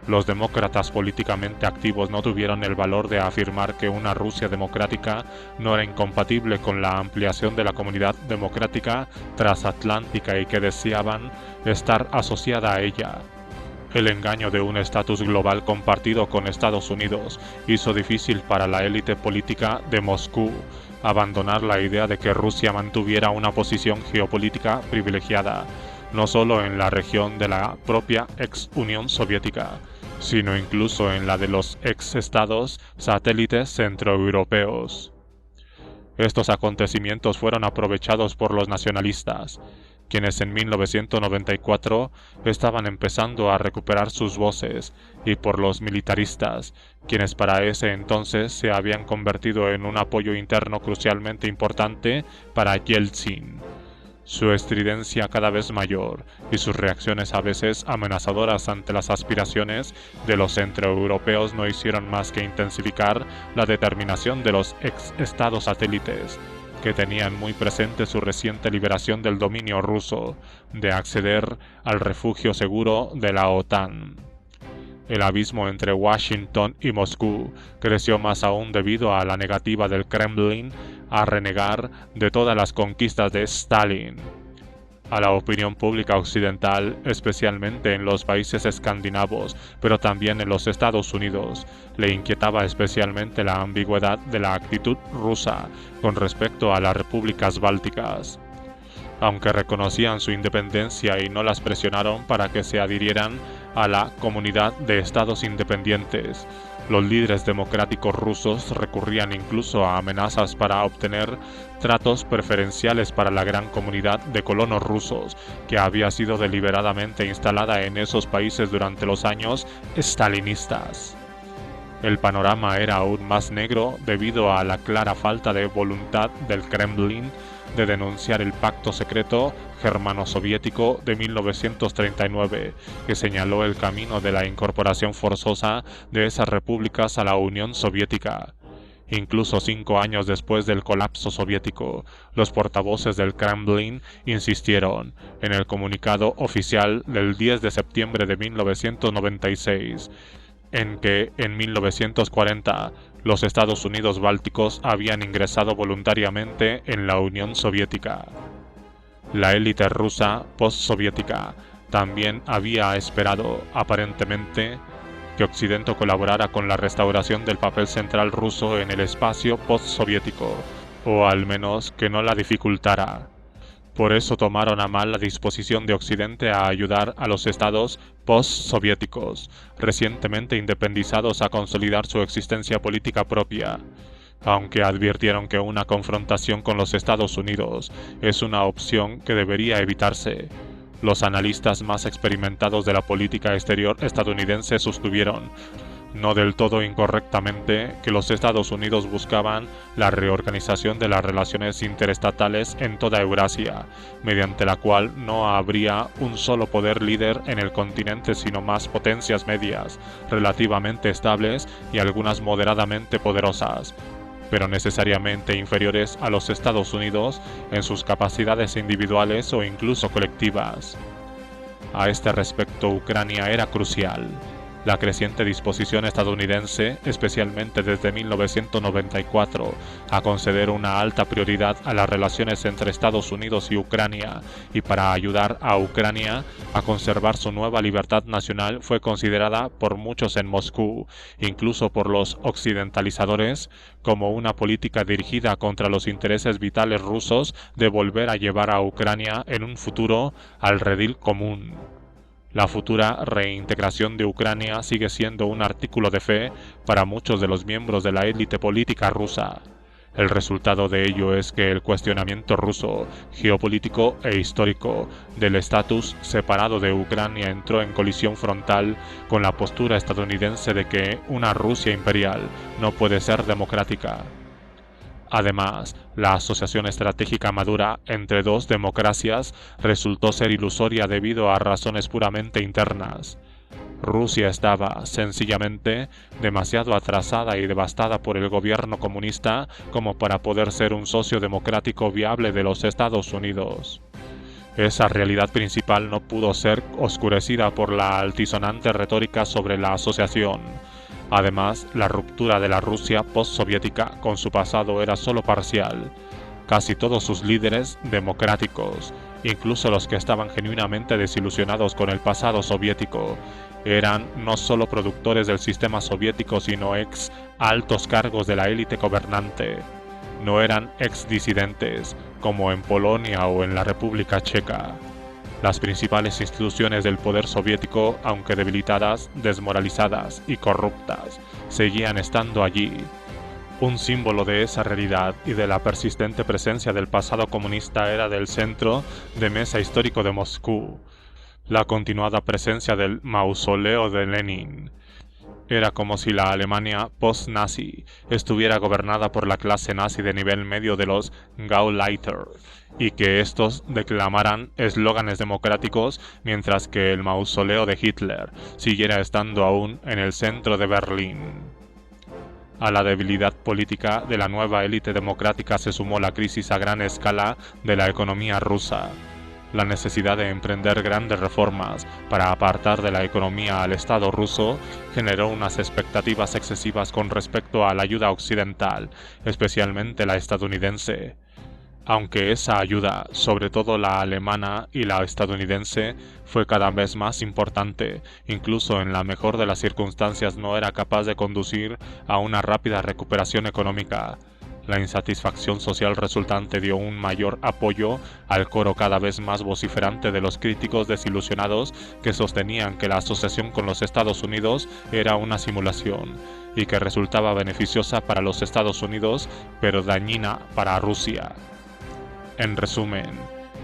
Los demócratas políticamente activos no tuvieron el valor de afirmar que una Rusia democrática no era incompatible con la ampliación de la comunidad democrática transatlántica y que deseaban estar asociada a ella. El engaño de un estatus global compartido con Estados Unidos hizo difícil para la élite política de Moscú abandonar la idea de que Rusia mantuviera una posición geopolítica privilegiada, no solo en la región de la propia ex Unión Soviética, sino incluso en la de los ex-estados satélites centroeuropeos. Estos acontecimientos fueron aprovechados por los nacionalistas, quienes en 1994 estaban empezando a recuperar sus voces, y por los militaristas, quienes para ese entonces se habían convertido en un apoyo interno crucialmente importante para Yeltsin. Su estridencia cada vez mayor y sus reacciones a veces amenazadoras ante las aspiraciones de los centroeuropeos no hicieron más que intensificar la determinación de los ex-estados satélites, que tenían muy presente su reciente liberación del dominio ruso, de acceder al refugio seguro de la OTAN. El abismo entre Washington y Moscú creció más aún debido a la negativa del Kremlin a renegar de todas las conquistas de Stalin. A la opinión pública occidental, especialmente en los países escandinavos, pero también en los Estados Unidos, le inquietaba especialmente la ambigüedad de la actitud rusa con respecto a las repúblicas bálticas. Aunque reconocían su independencia y no las presionaron para que se adhirieran a la Comunidad de Estados Independientes, los líderes democráticos rusos recurrían incluso a amenazas para obtener tratos preferenciales para la gran comunidad de colonos rusos que había sido deliberadamente instalada en esos países durante los años stalinistas. El panorama era aún más negro debido a la clara falta de voluntad del Kremlin de denunciar el pacto secreto germano-soviético de 1939, que señaló el camino de la incorporación forzosa de esas repúblicas a la Unión Soviética. Incluso 5 años después del colapso soviético, los portavoces del Kremlin insistieron, en el comunicado oficial del 10 de septiembre de 1996, en que en 1940 los Estados Unidos bálticos habían ingresado voluntariamente en la Unión Soviética. La élite rusa postsoviética también había esperado, aparentemente, que Occidente colaborara con la restauración del papel central ruso en el espacio postsoviético, o al menos que no la dificultara. Por eso tomaron a mal la disposición de Occidente a ayudar a los estados postsoviéticos, recientemente independizados, a consolidar su existencia política propia, aunque advirtieron que una confrontación con los Estados Unidos es una opción que debería evitarse. Los analistas más experimentados de la política exterior estadounidense sostuvieron: no del todo incorrectamente, que los Estados Unidos buscaban la reorganización de las relaciones interestatales en toda Eurasia, mediante la cual no habría un solo poder líder en el continente sino más potencias medias, relativamente estables y algunas moderadamente poderosas, pero necesariamente inferiores a los Estados Unidos en sus capacidades individuales o incluso colectivas. A este respecto, Ucrania era crucial. La creciente disposición estadounidense, especialmente desde 1994, a conceder una alta prioridad a las relaciones entre Estados Unidos y Ucrania, y para ayudar a Ucrania a conservar su nueva libertad nacional, fue considerada por muchos en Moscú, incluso por los occidentalizadores, como una política dirigida contra los intereses vitales rusos de volver a llevar a Ucrania en un futuro al redil común. La futura reintegración de Ucrania sigue siendo un artículo de fe para muchos de los miembros de la élite política rusa. El resultado de ello es que el cuestionamiento ruso, geopolítico e histórico, del estatus separado de Ucrania entró en colisión frontal con la postura estadounidense de que una Rusia imperial no puede ser democrática. Además, la asociación estratégica madura entre dos democracias resultó ser ilusoria debido a razones puramente internas. Rusia estaba, sencillamente, demasiado atrasada y devastada por el gobierno comunista como para poder ser un socio democrático viable de los Estados Unidos. Esa realidad principal no pudo ser oscurecida por la altisonante retórica sobre la asociación. Además, la ruptura de la Rusia postsoviética con su pasado era solo parcial. Casi todos sus líderes democráticos, incluso los que estaban genuinamente desilusionados con el pasado soviético, eran no solo productores del sistema soviético sino ex altos cargos de la élite gobernante. No eran ex disidentes, como en Polonia o en la República Checa. Las principales instituciones del poder soviético, aunque debilitadas, desmoralizadas y corruptas, seguían estando allí. Un símbolo de esa realidad y de la persistente presencia del pasado comunista era del centro de mesa histórico de Moscú, la continuada presencia del mausoleo de Lenin. Era como si la Alemania post-nazi estuviera gobernada por la clase nazi de nivel medio de los Gauleiter, y que estos declamaran eslóganes democráticos mientras que el mausoleo de Hitler siguiera estando aún en el centro de Berlín. A la debilidad política de la nueva élite democrática se sumó la crisis a gran escala de la economía rusa. La necesidad de emprender grandes reformas para apartar de la economía al Estado ruso generó unas expectativas excesivas con respecto a la ayuda occidental, especialmente la estadounidense. Aunque esa ayuda, sobre todo la alemana y la estadounidense, fue cada vez más importante, incluso en la mejor de las circunstancias no era capaz de conducir a una rápida recuperación económica. La insatisfacción social resultante dio un mayor apoyo al coro cada vez más vociferante de los críticos desilusionados que sostenían que la asociación con los Estados Unidos era una simulación y que resultaba beneficiosa para los Estados Unidos pero dañina para Rusia. En resumen,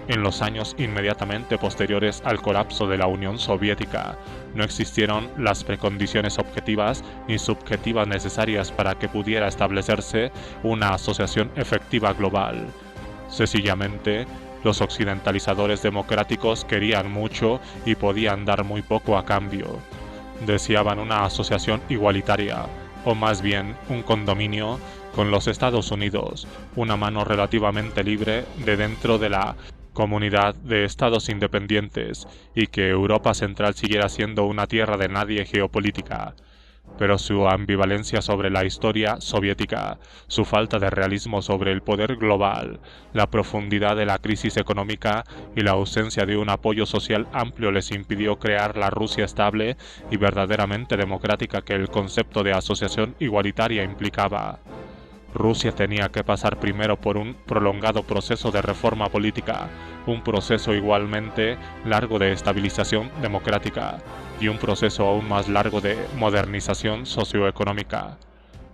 en los años inmediatamente posteriores al colapso de la Unión Soviética, no existieron las precondiciones objetivas ni subjetivas necesarias para que pudiera establecerse una asociación efectiva global. Sencillamente, los occidentalizadores democráticos querían mucho y podían dar muy poco a cambio. Deseaban una asociación igualitaria, o más bien un condominio, con los Estados Unidos, una mano relativamente libre de dentro de la comunidad de estados independientes, y que Europa Central siguiera siendo una tierra de nadie geopolítica. Pero su ambivalencia sobre la historia soviética, su falta de realismo sobre el poder global, la profundidad de la crisis económica y la ausencia de un apoyo social amplio les impidió crear la Rusia estable y verdaderamente democrática que el concepto de asociación igualitaria implicaba. Rusia tenía que pasar primero por un prolongado proceso de reforma política, un proceso igualmente largo de estabilización democrática y un proceso aún más largo de modernización socioeconómica.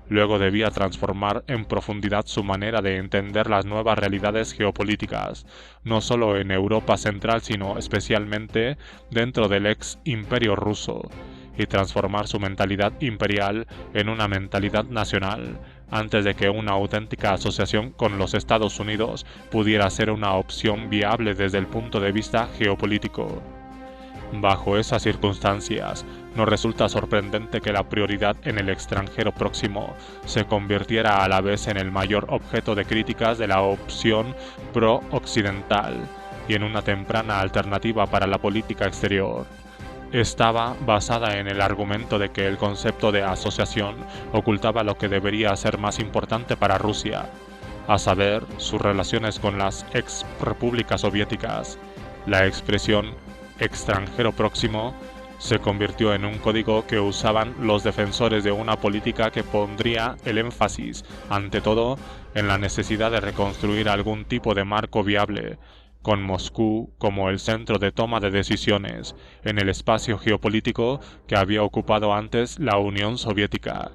Luego debía transformar en profundidad su manera de entender las nuevas realidades geopolíticas, no solo en Europa Central sino especialmente dentro del ex imperio ruso, y transformar su mentalidad imperial en una mentalidad nacional, antes de que una auténtica asociación con los Estados Unidos pudiera ser una opción viable desde el punto de vista geopolítico. Bajo esas circunstancias, no resulta sorprendente que la prioridad en el extranjero próximo se convirtiera a la vez en el mayor objeto de críticas de la opción pro-occidental y en una temprana alternativa para la política exterior. Estaba basada en el argumento de que el concepto de asociación ocultaba lo que debería ser más importante para Rusia, a saber, sus relaciones con las ex repúblicas soviéticas. La expresión extranjero próximo se convirtió en un código que usaban los defensores de una política que pondría el énfasis, ante todo, en la necesidad de reconstruir algún tipo de marco viable, con Moscú como el centro de toma de decisiones en el espacio geopolítico que había ocupado antes la Unión Soviética.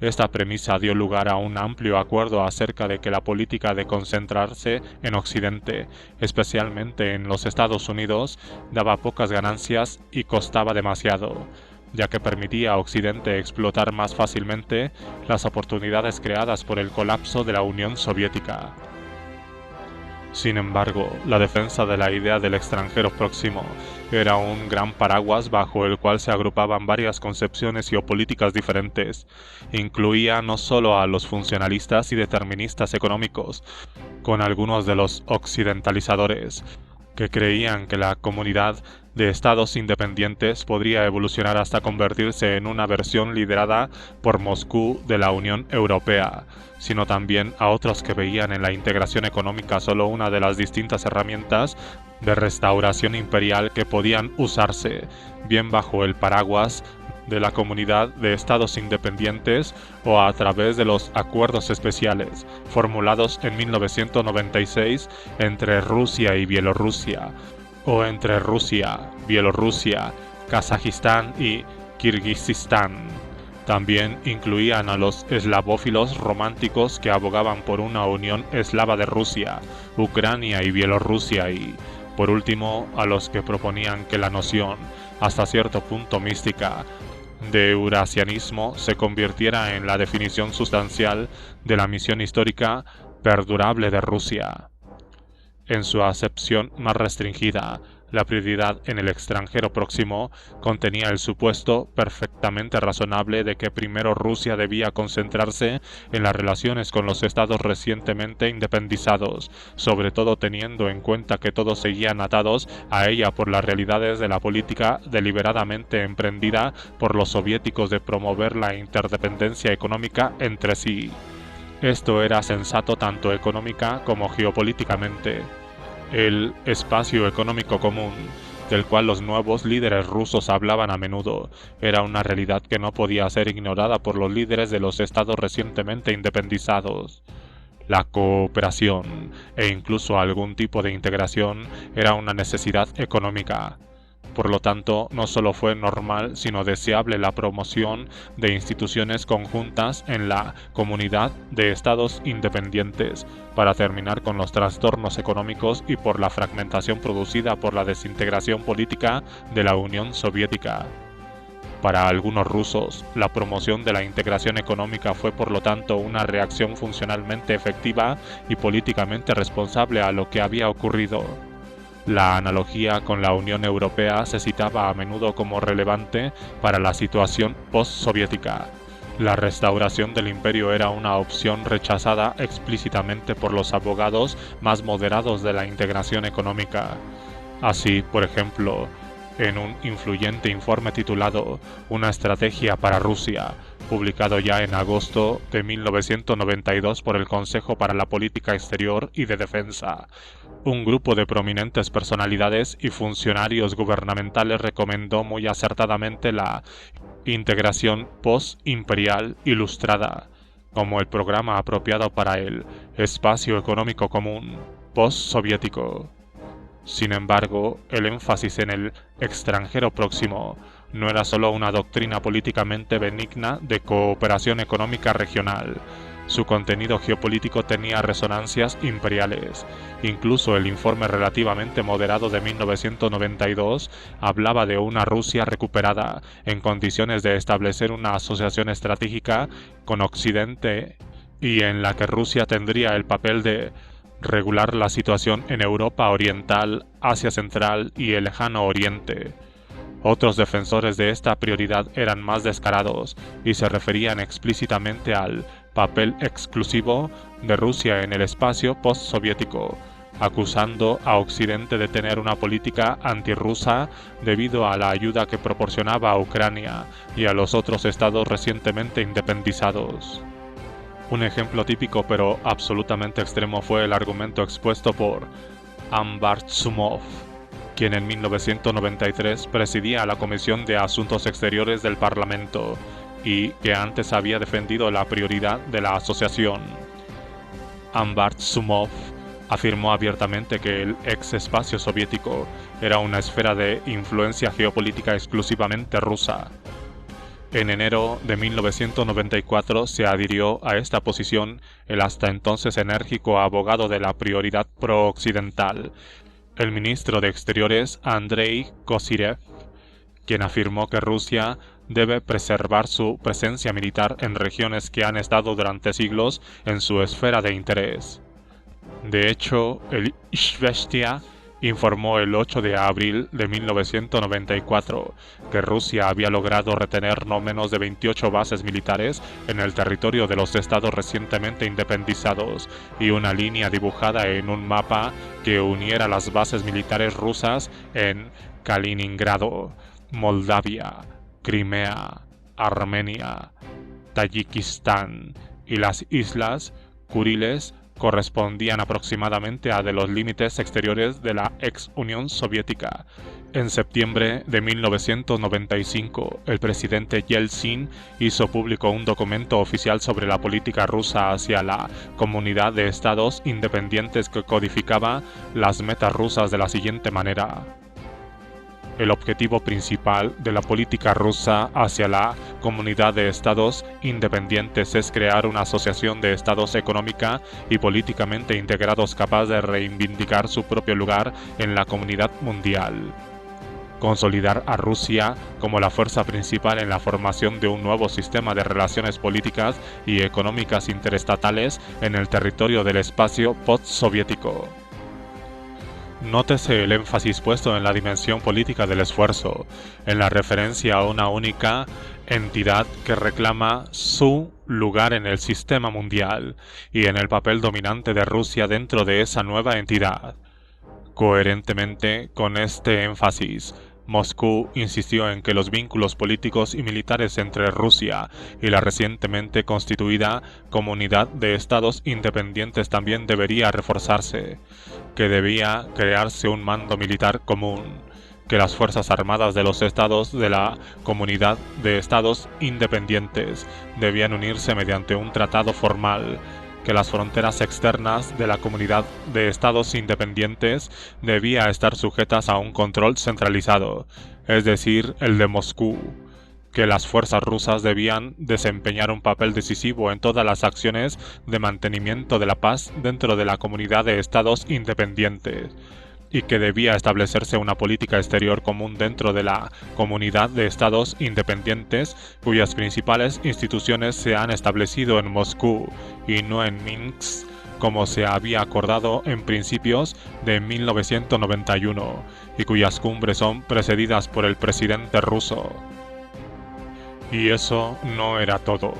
Esta premisa dio lugar a un amplio acuerdo acerca de que la política de concentrarse en Occidente, especialmente en los Estados Unidos, daba pocas ganancias y costaba demasiado, ya que permitía a Occidente explotar más fácilmente las oportunidades creadas por el colapso de la Unión Soviética. Sin embargo, la defensa de la idea del extranjero próximo era un gran paraguas bajo el cual se agrupaban varias concepciones geopolíticas diferentes. Incluía no solo a los funcionalistas y deterministas económicos, con algunos de los occidentalizadores, que creían que la comunidad de estados independientes podría evolucionar hasta convertirse en una versión liderada por Moscú de la Unión Europea, sino también a otros que veían en la integración económica solo una de las distintas herramientas de restauración imperial que podían usarse, bien bajo el paraguas de la comunidad de estados independientes o a través de los acuerdos especiales formulados en 1996 entre Rusia y Bielorrusia, o entre Rusia, Bielorrusia, Kazajistán y Kirguistán. También incluían a los eslavófilos románticos que abogaban por una unión eslava de Rusia, Ucrania y Bielorrusia y, por último, a los que proponían que la noción, hasta cierto punto mística, de eurasianismo se convirtiera en la definición sustancial de la misión histórica perdurable de Rusia. En su acepción más restringida, la prioridad en el extranjero próximo contenía el supuesto perfectamente razonable de que primero Rusia debía concentrarse en las relaciones con los estados recientemente independizados, sobre todo teniendo en cuenta que todos seguían atados a ella por las realidades de la política deliberadamente emprendida por los soviéticos de promover la interdependencia económica entre sí. Esto era sensato tanto económica como geopolíticamente. El espacio económico común, del cual los nuevos líderes rusos hablaban a menudo, era una realidad que no podía ser ignorada por los líderes de los estados recientemente independizados. La cooperación, e incluso algún tipo de integración, era una necesidad económica. Por lo tanto, no solo fue normal, sino deseable la promoción de instituciones conjuntas en la comunidad de estados independientes, para terminar con los trastornos económicos y por la fragmentación producida por la desintegración política de la Unión Soviética. Para algunos rusos, la promoción de la integración económica fue por lo tanto una reacción funcionalmente efectiva y políticamente responsable a lo que había ocurrido. La analogía con la Unión Europea se citaba a menudo como relevante para la situación post-soviética. La restauración del imperio era una opción rechazada explícitamente por los abogados más moderados de la integración económica. Así, por ejemplo, en un influyente informe titulado Una estrategia para Rusia, publicado ya en agosto de 1992 por el Consejo para la Política Exterior y de Defensa, un grupo de prominentes personalidades y funcionarios gubernamentales recomendó muy acertadamente la integración post-imperial ilustrada como el programa apropiado para el espacio económico común post-soviético. Sin embargo, el énfasis en el extranjero próximo no era solo una doctrina políticamente benigna de cooperación económica regional, Su contenido geopolítico tenía resonancias imperiales. Incluso el informe relativamente moderado de 1992 hablaba de una Rusia recuperada, en condiciones de establecer una asociación estratégica con Occidente y en la que Rusia tendría el papel de regular la situación en Europa Oriental, Asia Central y el Lejano Oriente. Otros defensores de esta prioridad eran más descarados y se referían explícitamente al papel exclusivo de Rusia en el espacio postsoviético, acusando a Occidente de tener una política antirrusa debido a la ayuda que proporcionaba a Ucrania y a los otros estados recientemente independizados. Un ejemplo típico pero absolutamente extremo fue el argumento expuesto por Ambartsumov, quien en 1993 presidía la Comisión de Asuntos Exteriores del Parlamento y que antes había defendido la prioridad de la asociación. Ambartsumov afirmó abiertamente que el ex espacio soviético era una esfera de influencia geopolítica exclusivamente rusa. En enero de 1994 se adhirió a esta posición el hasta entonces enérgico abogado de la prioridad pro-occidental, el ministro de Exteriores Andrei Kozyrev, quien afirmó que Rusia debe preservar su presencia militar en regiones que han estado durante siglos en su esfera de interés. De hecho, el Izvestia informó el 8 de abril de 1994 que Rusia había logrado retener no menos de 28 bases militares en el territorio de los estados recientemente independizados y una línea dibujada en un mapa que uniera las bases militares rusas en Kaliningrado, Moldavia, Crimea, Armenia, Tayikistán y las islas Kuriles correspondían aproximadamente a de los límites exteriores de la ex Unión Soviética. En septiembre de 1995, el presidente Yeltsin hizo público un documento oficial sobre la política rusa hacia la comunidad de estados independientes que codificaba las metas rusas de la siguiente manera. El objetivo principal de la política rusa hacia la comunidad de estados independientes es crear una asociación de estados económica y políticamente integrados capaz de reivindicar su propio lugar en la comunidad mundial. Consolidar a Rusia como la fuerza principal en la formación de un nuevo sistema de relaciones políticas y económicas interestatales en el territorio del espacio postsoviético. Nótese el énfasis puesto en la dimensión política del esfuerzo, en la referencia a una única entidad que reclama su lugar en el sistema mundial y en el papel dominante de Rusia dentro de esa nueva entidad. Coherentemente con este énfasis, Moscú insistió en que los vínculos políticos y militares entre Rusia y la recientemente constituida Comunidad de Estados Independientes también debería reforzarse, que debía crearse un mando militar común, que las Fuerzas Armadas de los estados de la Comunidad de Estados Independientes debían unirse mediante un tratado formal, que las fronteras externas de la Comunidad de Estados Independientes debían estar sujetas a un control centralizado, es decir, el de Moscú, que las fuerzas rusas debían desempeñar un papel decisivo en todas las acciones de mantenimiento de la paz dentro de la Comunidad de Estados Independientes, y que debía establecerse una política exterior común dentro de la Comunidad de Estados Independientes, cuyas principales instituciones se han establecido en Moscú y no en Minsk, como se había acordado en principios de 1991, y cuyas cumbres son precedidas por el presidente ruso. Y eso no era todo.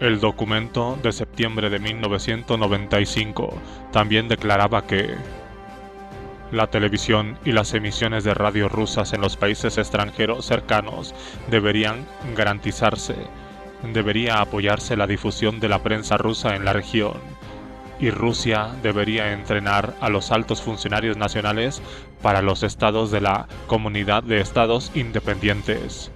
El documento de septiembre de 1995 también declaraba que la televisión y las emisiones de radio rusas en los países extranjeros cercanos deberían garantizarse, debería apoyarse la difusión de la prensa rusa en la región, y Rusia debería entrenar a los altos funcionarios nacionales para los estados de la Comunidad de Estados Independientes.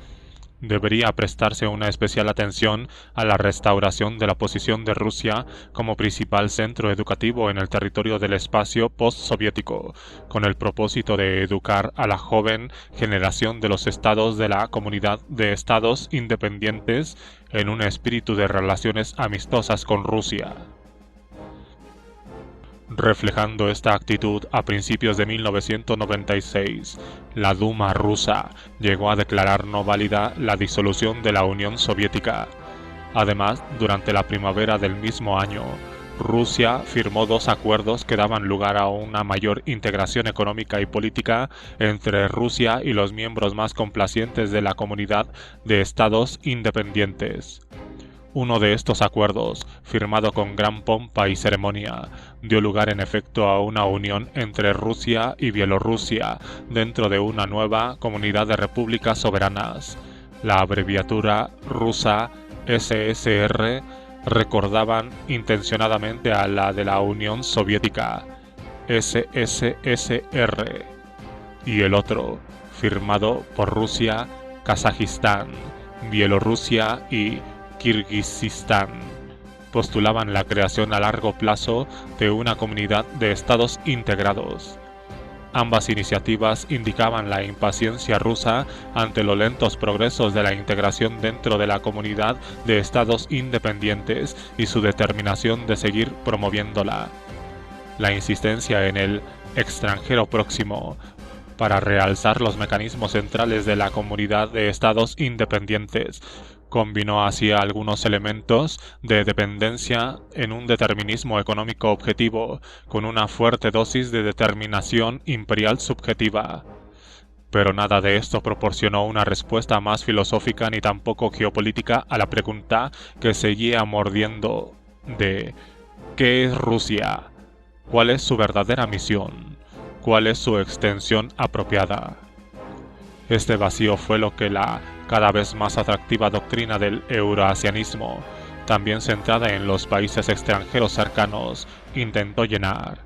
Debería prestarse una especial atención a la restauración de la posición de Rusia como principal centro educativo en el territorio del espacio postsoviético, con el propósito de educar a la joven generación de los estados de la Comunidad de Estados Independientes en un espíritu de relaciones amistosas con Rusia. Reflejando esta actitud, a principios de 1996, la Duma rusa llegó a declarar no válida la disolución de la Unión Soviética. Además, durante la primavera del mismo año, Rusia firmó dos acuerdos que daban lugar a una mayor integración económica y política entre Rusia y los miembros más complacientes de la Comunidad de Estados Independientes. Uno de estos acuerdos, firmado con gran pompa y ceremonia, dio lugar en efecto a una unión entre Rusia y Bielorrusia dentro de una nueva comunidad de repúblicas soberanas. La abreviatura rusa SSR recordaban intencionadamente a la de la Unión Soviética, SSSR, y el otro, firmado por Rusia, Kazajistán, Bielorrusia y Kirguistán, postulaban la creación a largo plazo de una comunidad de estados integrados. Ambas iniciativas indicaban la impaciencia rusa ante los lentos progresos de la integración dentro de la comunidad de estados independientes y su determinación de seguir promoviéndola. La insistencia en el extranjero próximo para realzar los mecanismos centrales de la comunidad de estados independientes combinó así algunos elementos de dependencia en un determinismo económico objetivo con una fuerte dosis de determinación imperial subjetiva. Pero nada de esto proporcionó una respuesta más filosófica ni tampoco geopolítica a la pregunta que seguía mordiendo de ¿qué es Rusia? ¿Cuál es su verdadera misión? ¿Cuál es su extensión apropiada? Este vacío fue lo que la cada vez más atractiva doctrina del euroasianismo, también centrada en los países extranjeros cercanos, intentó llenar.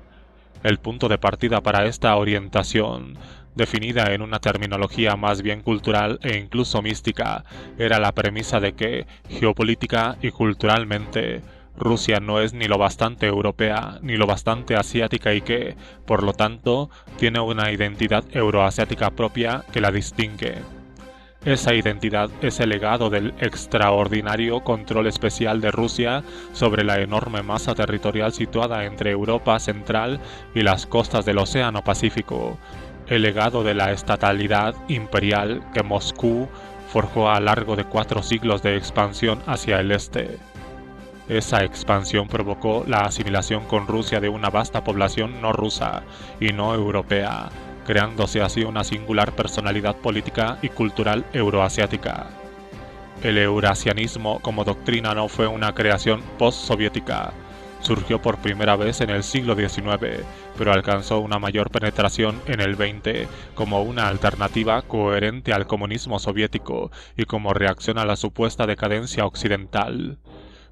El punto de partida para esta orientación, definida en una terminología más bien cultural e incluso mística, era la premisa de que, geopolítica y culturalmente, Rusia no es ni lo bastante europea ni lo bastante asiática y que, por lo tanto, tiene una identidad euroasiática propia que la distingue. Esa identidad es el legado del extraordinario control especial de Rusia sobre la enorme masa territorial situada entre Europa Central y las costas del Océano Pacífico, el legado de la estatalidad imperial que Moscú forjó a lo largo de 4 siglos de expansión hacia el este. Esa expansión provocó la asimilación con Rusia de una vasta población no rusa y no europea, creándose así una singular personalidad política y cultural euroasiática. El eurasianismo como doctrina no fue una creación postsoviética. Surgió por primera vez en el siglo XIX, pero alcanzó una mayor penetración en el XX como una alternativa coherente al comunismo soviético y como reacción a la supuesta decadencia occidental.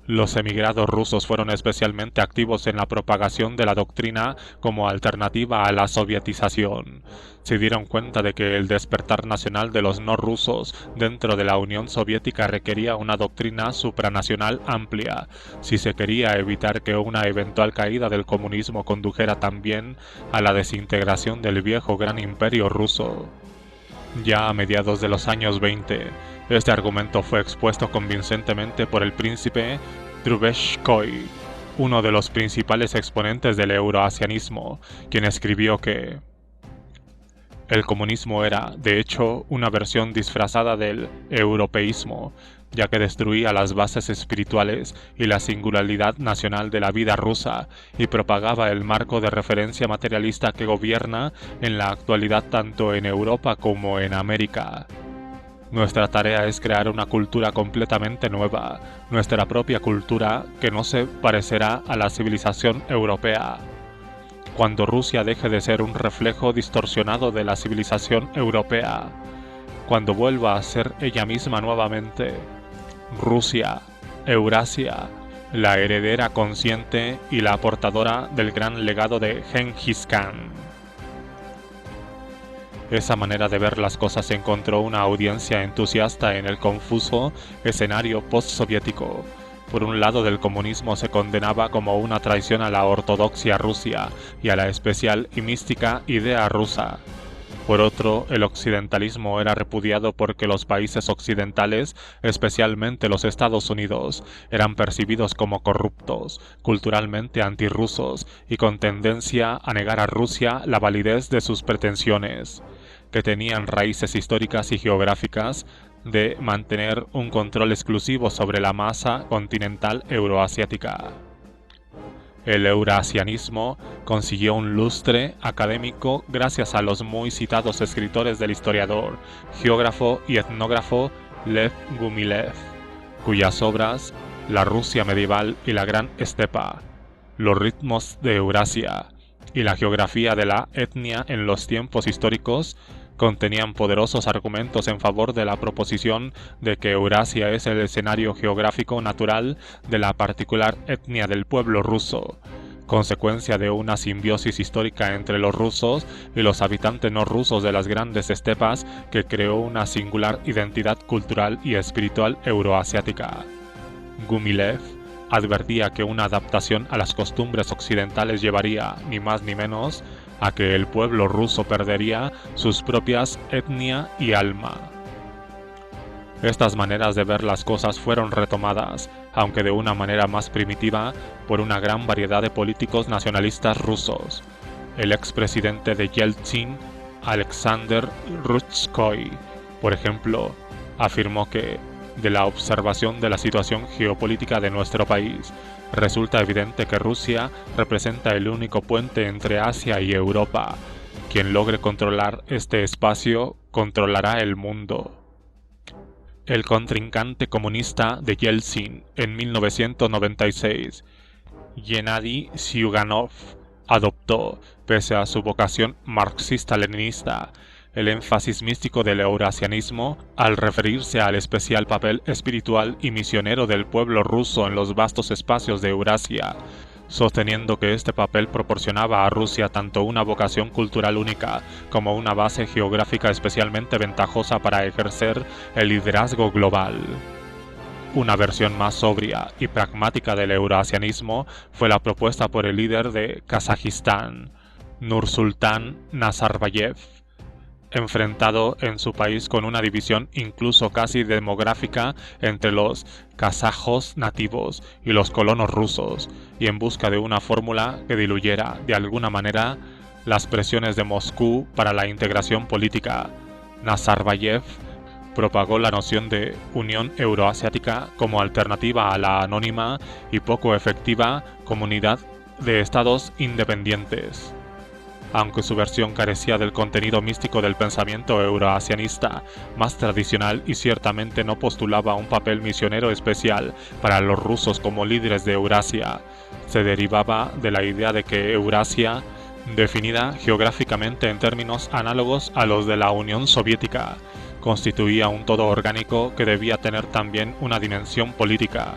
Los emigrados rusos fueron especialmente activos en la propagación de la doctrina como alternativa a la sovietización. Se dieron cuenta de que el despertar nacional de los no rusos dentro de la Unión Soviética requería una doctrina supranacional amplia, si se quería evitar que una eventual caída del comunismo condujera también a la desintegración del viejo gran imperio ruso. Ya a mediados de los años 20, este argumento fue expuesto convincentemente por el príncipe Trubetskoy, uno de los principales exponentes del euroasianismo, quien escribió que el comunismo era, de hecho, una versión disfrazada del europeísmo, ya que destruía las bases espirituales y la singularidad nacional de la vida rusa y propagaba el marco de referencia materialista que gobierna en la actualidad tanto en Europa como en América. Nuestra tarea es crear una cultura completamente nueva, nuestra propia cultura que no se parecerá a la civilización europea. Cuando Rusia deje de ser un reflejo distorsionado de la civilización europea, cuando vuelva a ser ella misma nuevamente, Rusia, Eurasia, la heredera consciente y la aportadora del gran legado de Gengis Khan. Esa manera de ver las cosas encontró una audiencia entusiasta en el confuso escenario postsoviético. Por un lado, del comunismo se condenaba como una traición a la ortodoxia rusa y a la especial y mística idea rusa. Por otro, el occidentalismo era repudiado porque los países occidentales, especialmente los Estados Unidos, eran percibidos como corruptos, culturalmente antirrusos y con tendencia a negar a Rusia la validez de sus pretensiones, que tenían raíces históricas y geográficas, de mantener un control exclusivo sobre la masa continental euroasiática. El eurasianismo consiguió un lustre académico gracias a los muy citados escritores del historiador, geógrafo y etnógrafo Lev Gumilev, cuyas obras La Rusia medieval y la Gran Estepa, Los ritmos de Eurasia y la geografía de la etnia en los tiempos históricos contenían poderosos argumentos en favor de la proposición de que Eurasia es el escenario geográfico natural de la particular etnia del pueblo ruso, consecuencia de una simbiosis histórica entre los rusos y los habitantes no rusos de las grandes estepas que creó una singular identidad cultural y espiritual euroasiática. Gumilev advertía que una adaptación a las costumbres occidentales llevaría, ni más ni menos, a que el pueblo ruso perdería sus propias etnia y alma. Estas maneras de ver las cosas fueron retomadas, aunque de una manera más primitiva, por una gran variedad de políticos nacionalistas rusos. El expresidente de Yeltsin, Alexander Rutskoy, por ejemplo, afirmó que, de la observación de la situación geopolítica de nuestro país, resulta evidente que Rusia representa el único puente entre Asia y Europa. Quien logre controlar este espacio, controlará el mundo. El contrincante comunista de Yeltsin en 1996, Gennady Zyuganov, adoptó, pese a su vocación marxista-leninista, el énfasis místico del eurasianismo al referirse al especial papel espiritual y misionero del pueblo ruso en los vastos espacios de Eurasia, sosteniendo que este papel proporcionaba a Rusia tanto una vocación cultural única como una base geográfica especialmente ventajosa para ejercer el liderazgo global. Una versión más sobria y pragmática del eurasianismo fue la propuesta por el líder de Kazajistán, Nursultán Nazarbayev, enfrentado en su país con una división incluso casi demográfica entre los kazajos nativos y los colonos rusos, y en busca de una fórmula que diluyera, de alguna manera, las presiones de Moscú para la integración política. Nazarbayev propagó la noción de Unión Euroasiática como alternativa a la anónima y poco efectiva Comunidad de Estados Independientes. Aunque su versión carecía del contenido místico del pensamiento euroasianista más tradicional y ciertamente no postulaba un papel misionero especial para los rusos como líderes de Eurasia, se derivaba de la idea de que Eurasia, definida geográficamente en términos análogos a los de la Unión Soviética, constituía un todo orgánico que debía tener también una dimensión política.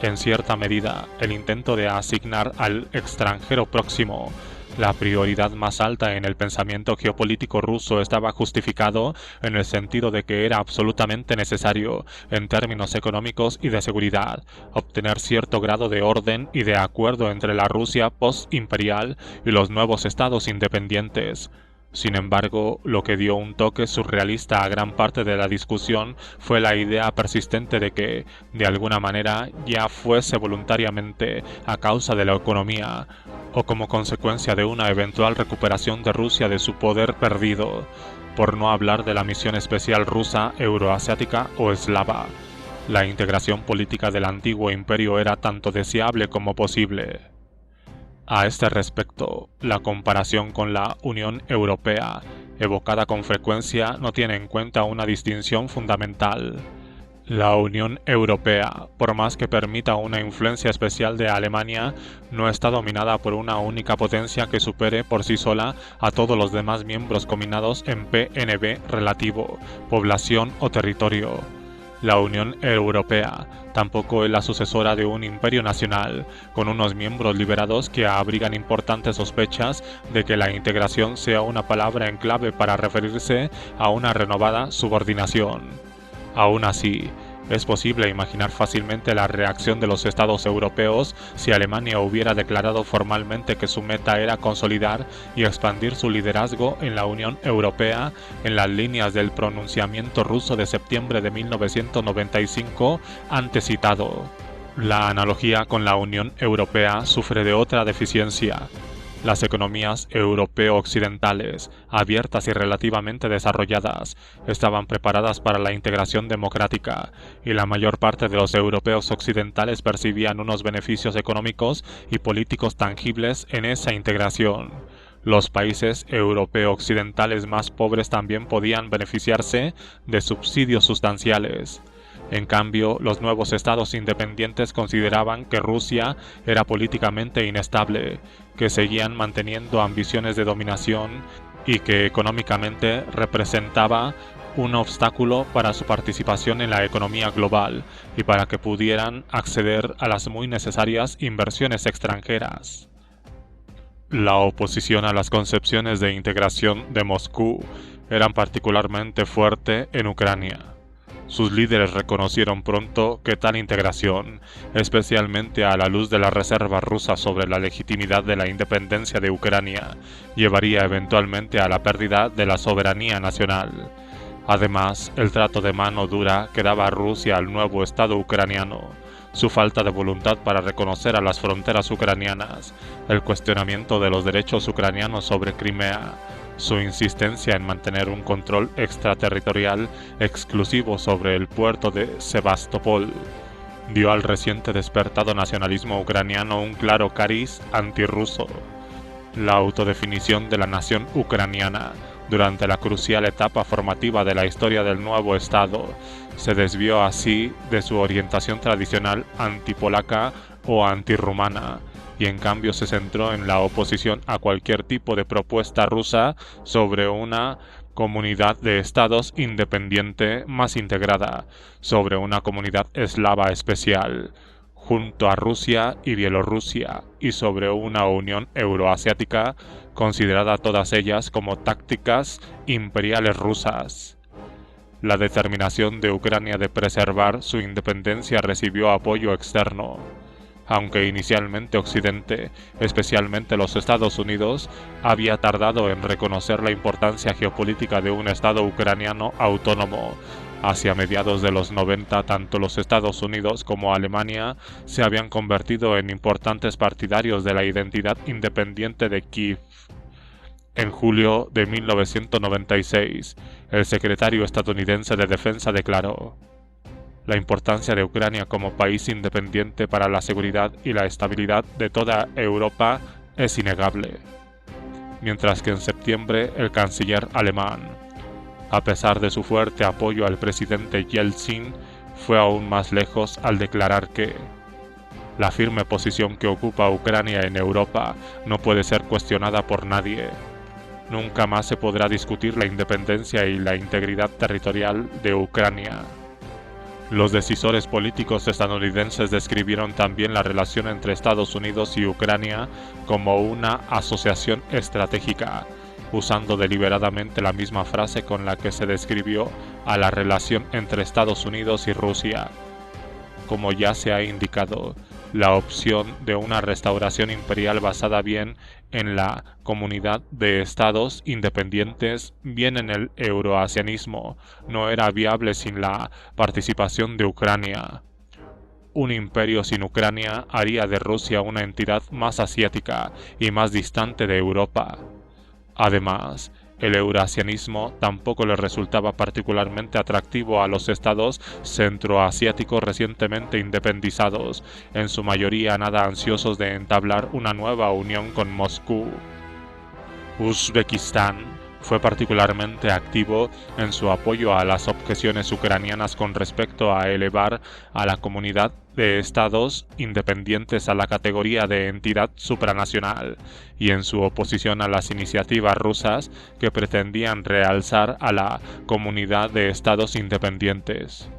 En cierta medida, el intento de asignar al extranjero próximo la prioridad más alta en el pensamiento geopolítico ruso estaba justificado en el sentido de que era absolutamente necesario, en términos económicos y de seguridad, obtener cierto grado de orden y de acuerdo entre la Rusia post-imperial y los nuevos estados independientes. Sin embargo, lo que dio un toque surrealista a gran parte de la discusión fue la idea persistente de que, de alguna manera, ya fuese voluntariamente a causa de la economía, o como consecuencia de una eventual recuperación de Rusia de su poder perdido, por no hablar de la misión especial rusa, euroasiática o eslava. La integración política del antiguo imperio era tanto deseable como posible. A este respecto, la comparación con la Unión Europea, evocada con frecuencia, no tiene en cuenta una distinción fundamental. La Unión Europea, por más que permita una influencia especial de Alemania, no está dominada por una única potencia que supere por sí sola a todos los demás miembros combinados en PNB relativo, población o territorio. La Unión Europea tampoco es la sucesora de un imperio nacional, con unos miembros liberados que abrigan importantes sospechas de que la integración sea una palabra en clave para referirse a una renovada subordinación. Aún así, es posible imaginar fácilmente la reacción de los estados europeos si Alemania hubiera declarado formalmente que su meta era consolidar y expandir su liderazgo en la Unión Europea en las líneas del pronunciamiento ruso de septiembre de 1995 antes citado. La analogía con la Unión Europea sufre de otra deficiencia. Las economías europeo-occidentales, abiertas y relativamente desarrolladas, estaban preparadas para la integración democrática, y la mayor parte de los europeos occidentales percibían unos beneficios económicos y políticos tangibles en esa integración. Los países europeo-occidentales más pobres también podían beneficiarse de subsidios sustanciales. En cambio, los nuevos estados independientes consideraban que Rusia era políticamente inestable, que seguían manteniendo ambiciones de dominación y que económicamente representaba un obstáculo para su participación en la economía global y para que pudieran acceder a las muy necesarias inversiones extranjeras. La oposición a las concepciones de integración de Moscú eran particularmente fuerte en Ucrania. Sus líderes reconocieron pronto que tal integración, especialmente a la luz de la reserva rusa sobre la legitimidad de la independencia de Ucrania, llevaría eventualmente a la pérdida de la soberanía nacional. Además, el trato de mano dura que daba Rusia al nuevo Estado ucraniano, su falta de voluntad para reconocer a las fronteras ucranianas, el cuestionamiento de los derechos ucranianos sobre Crimea, su insistencia en mantener un control extraterritorial exclusivo sobre el puerto de Sebastopol, dio al reciente despertado nacionalismo ucraniano un claro cariz antirruso. La autodefinición de la nación ucraniana durante la crucial etapa formativa de la historia del nuevo Estado se desvió así de su orientación tradicional antipolaca o antirrumana, y en cambio se centró en la oposición a cualquier tipo de propuesta rusa sobre una comunidad de estados independiente más integrada, sobre una comunidad eslava especial, junto a Rusia y Bielorrusia, y sobre una unión euroasiática considerada todas ellas como tácticas imperiales rusas. La determinación de Ucrania de preservar su independencia recibió apoyo externo. Aunque inicialmente Occidente, especialmente los Estados Unidos, había tardado en reconocer la importancia geopolítica de un Estado ucraniano autónomo, hacia mediados de los 90 tanto los Estados Unidos como Alemania se habían convertido en importantes partidarios de la identidad independiente de Kiev. En julio de 1996, el secretario estadounidense de Defensa declaró: "La importancia de Ucrania como país independiente para la seguridad y la estabilidad de toda Europa es innegable". Mientras que en septiembre el canciller alemán, a pesar de su fuerte apoyo al presidente Yeltsin, fue aún más lejos al declarar que la firme posición que ocupa Ucrania en Europa no puede ser cuestionada por nadie. Nunca más se podrá discutir la independencia y la integridad territorial de Ucrania. Los decisores políticos estadounidenses describieron también la relación entre Estados Unidos y Ucrania como una asociación estratégica, usando deliberadamente la misma frase con la que se describió a la relación entre Estados Unidos y Rusia. Como ya se ha indicado, la opción de una restauración imperial basada bien en la comunidad de estados independientes, bien en el euroasianismo, no era viable sin la participación de Ucrania. Un imperio sin Ucrania haría de Rusia una entidad más asiática y más distante de Europa. Además, el eurasianismo tampoco le resultaba particularmente atractivo a los estados centroasiáticos recientemente independizados, en su mayoría nada ansiosos de entablar una nueva unión con Moscú. Uzbekistán fue particularmente activo en su apoyo a las objeciones ucranianas con respecto a elevar a la comunidad de estados independientes a la categoría de entidad supranacional, y en su oposición a las iniciativas rusas que pretendían realzar a la comunidad de estados independientes.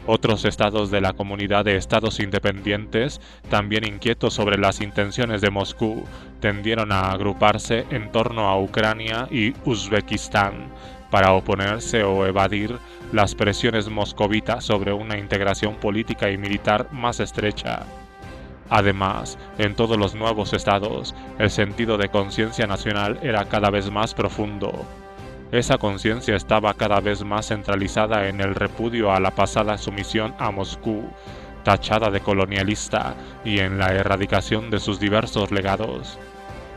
Otros estados de la comunidad de estados independientes, también inquietos sobre las intenciones de Moscú, tendieron a agruparse en torno a Ucrania y Uzbekistán para oponerse o evadir las presiones moscovitas sobre una integración política y militar más estrecha. Además, en todos los nuevos estados, el sentido de conciencia nacional era cada vez más profundo. Esa conciencia estaba cada vez más centralizada en el repudio a la pasada sumisión a Moscú, tachada de colonialista, y en la erradicación de sus diversos legados.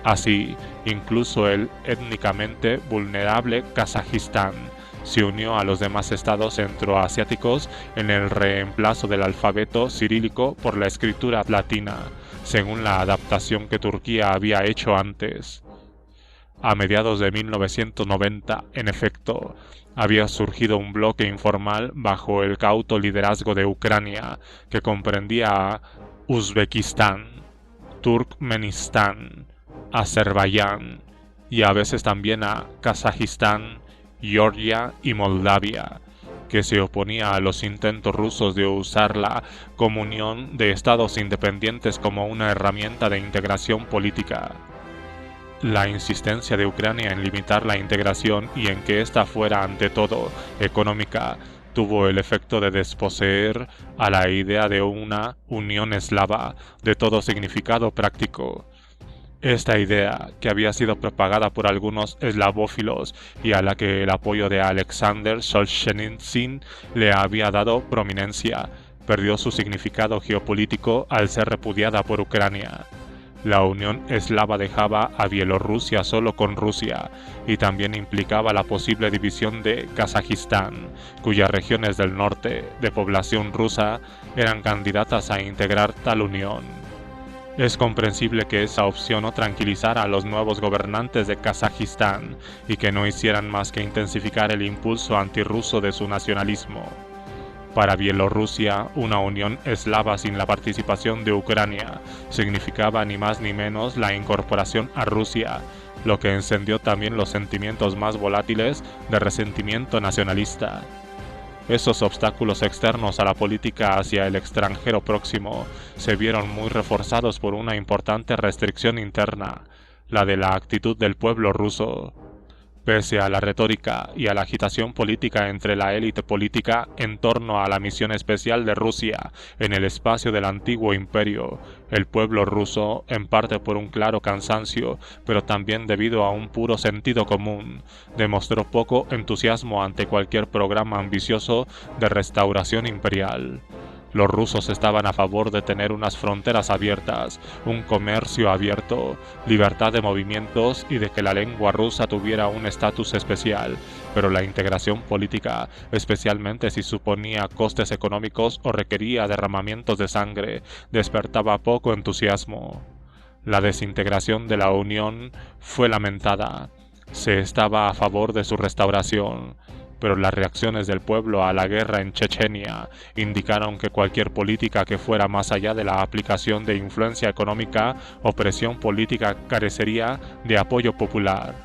Así, incluso el étnicamente vulnerable Kazajistán se unió a los demás estados centroasiáticos en el reemplazo del alfabeto cirílico por la escritura latina, según la adaptación que Turquía había hecho antes. A mediados de 1990, en efecto, había surgido un bloque informal bajo el cauto liderazgo de Ucrania, que comprendía a Uzbekistán, Turkmenistán, Azerbaiyán y a veces también a Kazajistán, Georgia y Moldavia, que se oponía a los intentos rusos de usar la comunión de estados independientes como una herramienta de integración política. La insistencia de Ucrania en limitar la integración y en que ésta fuera ante todo económica tuvo el efecto de desposeer a la idea de una unión eslava de todo significado práctico. Esta idea, que había sido propagada por algunos eslavófilos y a la que el apoyo de Alexander Solzhenitsyn le había dado prominencia, perdió su significado geopolítico al ser repudiada por Ucrania. La Unión Eslava dejaba a Bielorrusia solo con Rusia y también implicaba la posible división de Kazajistán, cuyas regiones del norte, de población rusa, eran candidatas a integrar tal unión. Es comprensible que esa opción no tranquilizara a los nuevos gobernantes de Kazajistán y que no hicieran más que intensificar el impulso antirruso de su nacionalismo. Para Bielorrusia, una unión eslava sin la participación de Ucrania significaba ni más ni menos la incorporación a Rusia, lo que encendió también los sentimientos más volátiles de resentimiento nacionalista. Esos obstáculos externos a la política hacia el extranjero próximo se vieron muy reforzados por una importante restricción interna, la de la actitud del pueblo ruso. Pese a la retórica y a la agitación política entre la élite política en torno a la misión especial de Rusia en el espacio del antiguo imperio, el pueblo ruso, en parte por un claro cansancio, pero también debido a un puro sentido común, demostró poco entusiasmo ante cualquier programa ambicioso de restauración imperial. Los rusos estaban a favor de tener unas fronteras abiertas, un comercio abierto, libertad de movimientos y de que la lengua rusa tuviera un estatus especial, pero la integración política, especialmente si suponía costes económicos o requería derramamientos de sangre, despertaba poco entusiasmo. La desintegración de la Unión fue lamentada. Se estaba a favor de su restauración, pero las reacciones del pueblo a la guerra en Chechenia indicaron que cualquier política que fuera más allá de la aplicación de influencia económica o presión política carecería de apoyo popular.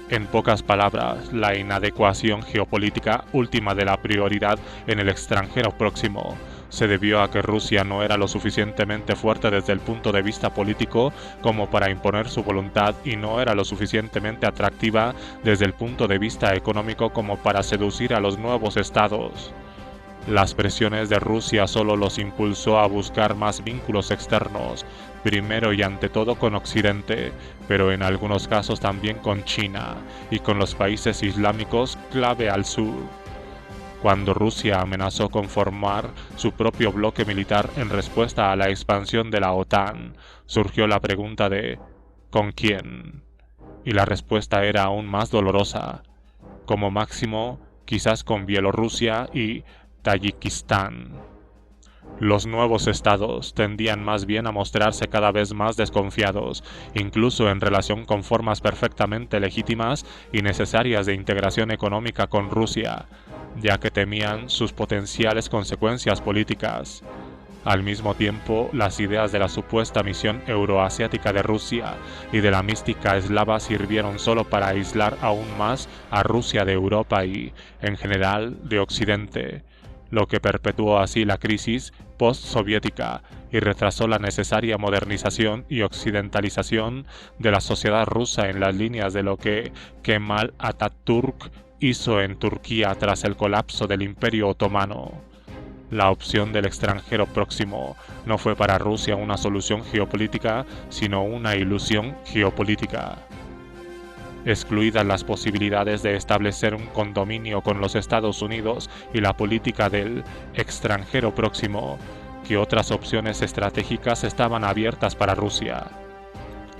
En pocas palabras, la inadecuación geopolítica última de la prioridad en el extranjero próximo se debió a que Rusia no era lo suficientemente fuerte desde el punto de vista político como para imponer su voluntad y no era lo suficientemente atractiva desde el punto de vista económico como para seducir a los nuevos estados. Las presiones de Rusia solo los impulsó a buscar más vínculos externos, primero y ante todo con Occidente, pero en algunos casos también con China y con los países islámicos clave al sur. Cuando Rusia amenazó con formar su propio bloque militar en respuesta a la expansión de la OTAN, surgió la pregunta de ¿con quién? Y la respuesta era aún más dolorosa. Como máximo, quizás con Bielorrusia y Tayikistán. Los nuevos estados tendían más bien a mostrarse cada vez más desconfiados, incluso en relación con formas perfectamente legítimas y necesarias de integración económica con Rusia, ya que temían sus potenciales consecuencias políticas. Al mismo tiempo, las ideas de la supuesta misión euroasiática de Rusia y de la mística eslava sirvieron solo para aislar aún más a Rusia de Europa y, en general, de Occidente. lo que perpetuó así la crisis post-soviética y retrasó la necesaria modernización y occidentalización de la sociedad rusa en las líneas de lo que Kemal Atatürk hizo en Turquía tras el colapso del Imperio Otomano. La opción del extranjero próximo no fue para Rusia una solución geopolítica, sino una ilusión geopolítica. Excluidas las posibilidades de establecer un condominio con los Estados Unidos y la política del extranjero próximo, ¿qué otras opciones estratégicas estaban abiertas para Rusia?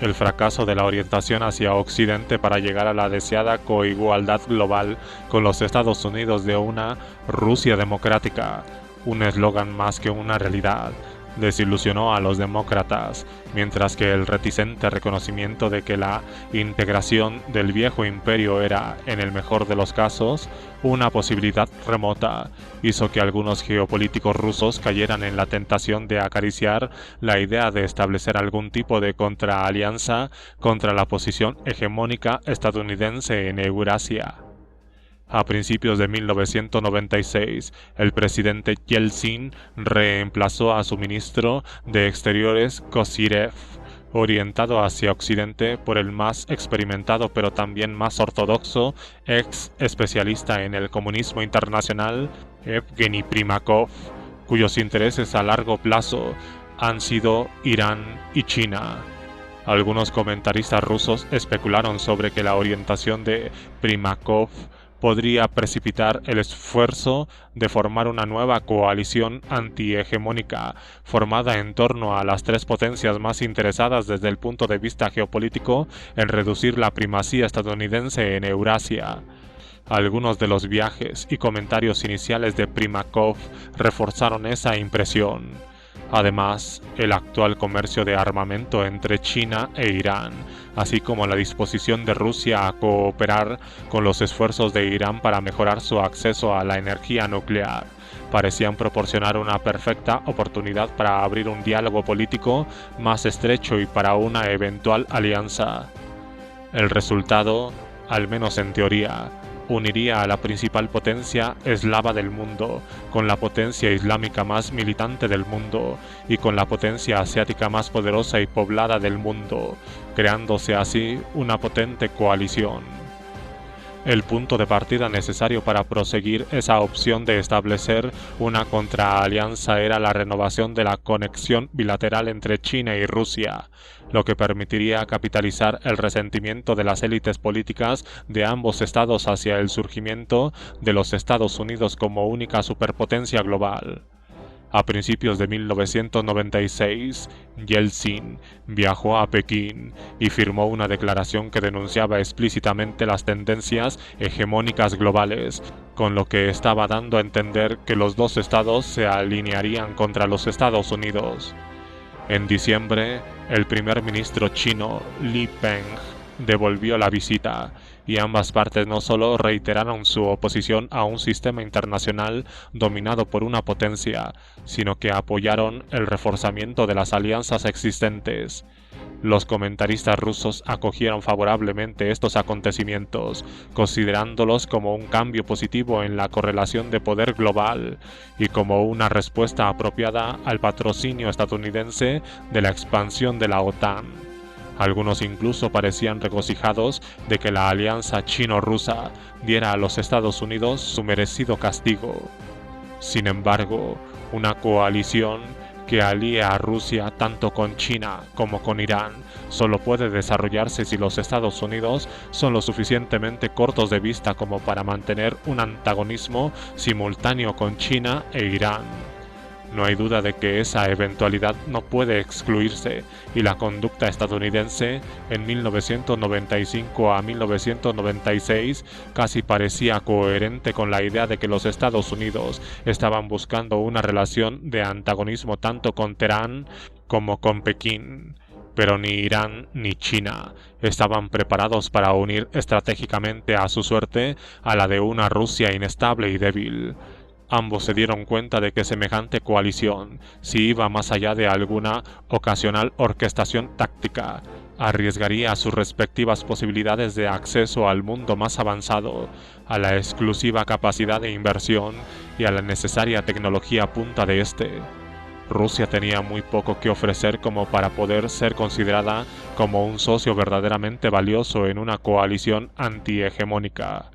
El fracaso de la orientación hacia Occidente para llegar a la deseada coigualdad global con los Estados Unidos de una Rusia democrática, un eslogan más que una realidad, desilusionó a los demócratas, mientras que el reticente reconocimiento de que la integración del viejo imperio era, en el mejor de los casos, una posibilidad remota, hizo que algunos geopolíticos rusos cayeran en la tentación de acariciar la idea de establecer algún tipo de contraalianza contra la posición hegemónica estadounidense en Eurasia. A principios de 1996, el presidente Yeltsin reemplazó a su ministro de Exteriores Kozyrev, orientado hacia Occidente por el más experimentado pero también más ortodoxo ex especialista en el comunismo internacional, Evgeny Primakov, cuyos intereses a largo plazo han sido Irán y China. Algunos comentaristas rusos especularon sobre que la orientación de Primakov podría precipitar el esfuerzo de formar una nueva coalición antihegemónica formada en torno a las tres potencias más interesadas desde el punto de vista geopolítico en reducir la primacía estadounidense en Eurasia. Algunos de los viajes y comentarios iniciales de Primakov reforzaron esa impresión. Además, el actual comercio de armamento entre China e Irán, así como la disposición de Rusia a cooperar con los esfuerzos de Irán para mejorar su acceso a la energía nuclear, parecían proporcionar una perfecta oportunidad para abrir un diálogo político más estrecho y para una eventual alianza. El resultado, al menos en teoría, uniría a la principal potencia eslava del mundo, con la potencia islámica más militante del mundo y con la potencia asiática más poderosa y poblada del mundo, creándose así una potente coalición. El punto de partida necesario para proseguir esa opción de establecer una contraalianza era la renovación de la conexión bilateral entre China y Rusia, lo que permitiría capitalizar el resentimiento de las élites políticas de ambos estados hacia el surgimiento de los Estados Unidos como única superpotencia global. A principios de 1996, Yeltsin viajó a Pekín y firmó una declaración que denunciaba explícitamente las tendencias hegemónicas globales, con lo que estaba dando a entender que los dos estados se alinearían contra los Estados Unidos. En diciembre, el primer ministro chino Li Peng devolvió la visita, y ambas partes no solo reiteraron su oposición a un sistema internacional dominado por una potencia, sino que apoyaron el reforzamiento de las alianzas existentes. Los comentaristas rusos acogieron favorablemente estos acontecimientos, considerándolos como un cambio positivo en la correlación de poder global y como una respuesta apropiada al patrocinio estadounidense de la expansión de la OTAN. Algunos incluso parecían regocijados de que la alianza chino-rusa diera a los Estados Unidos su merecido castigo. Sin embargo, una coalición que alíe a Rusia tanto con China como con Irán solo puede desarrollarse si los Estados Unidos son lo suficientemente cortos de vista como para mantener un antagonismo simultáneo con China e Irán. No hay duda de que esa eventualidad no puede excluirse, y la conducta estadounidense en 1995 a 1996 casi parecía coherente con la idea de que los Estados Unidos estaban buscando una relación de antagonismo tanto con Teherán como con Pekín. Pero ni Irán ni China estaban preparados para unir estratégicamente a su suerte a la de una Rusia inestable y débil. Ambos se dieron cuenta de que semejante coalición, si iba más allá de alguna ocasional orquestación táctica, arriesgaría sus respectivas posibilidades de acceso al mundo más avanzado, a la exclusiva capacidad de inversión y a la necesaria tecnología punta de este. Rusia tenía muy poco que ofrecer como para poder ser considerada como un socio verdaderamente valioso en una coalición antihegemónica.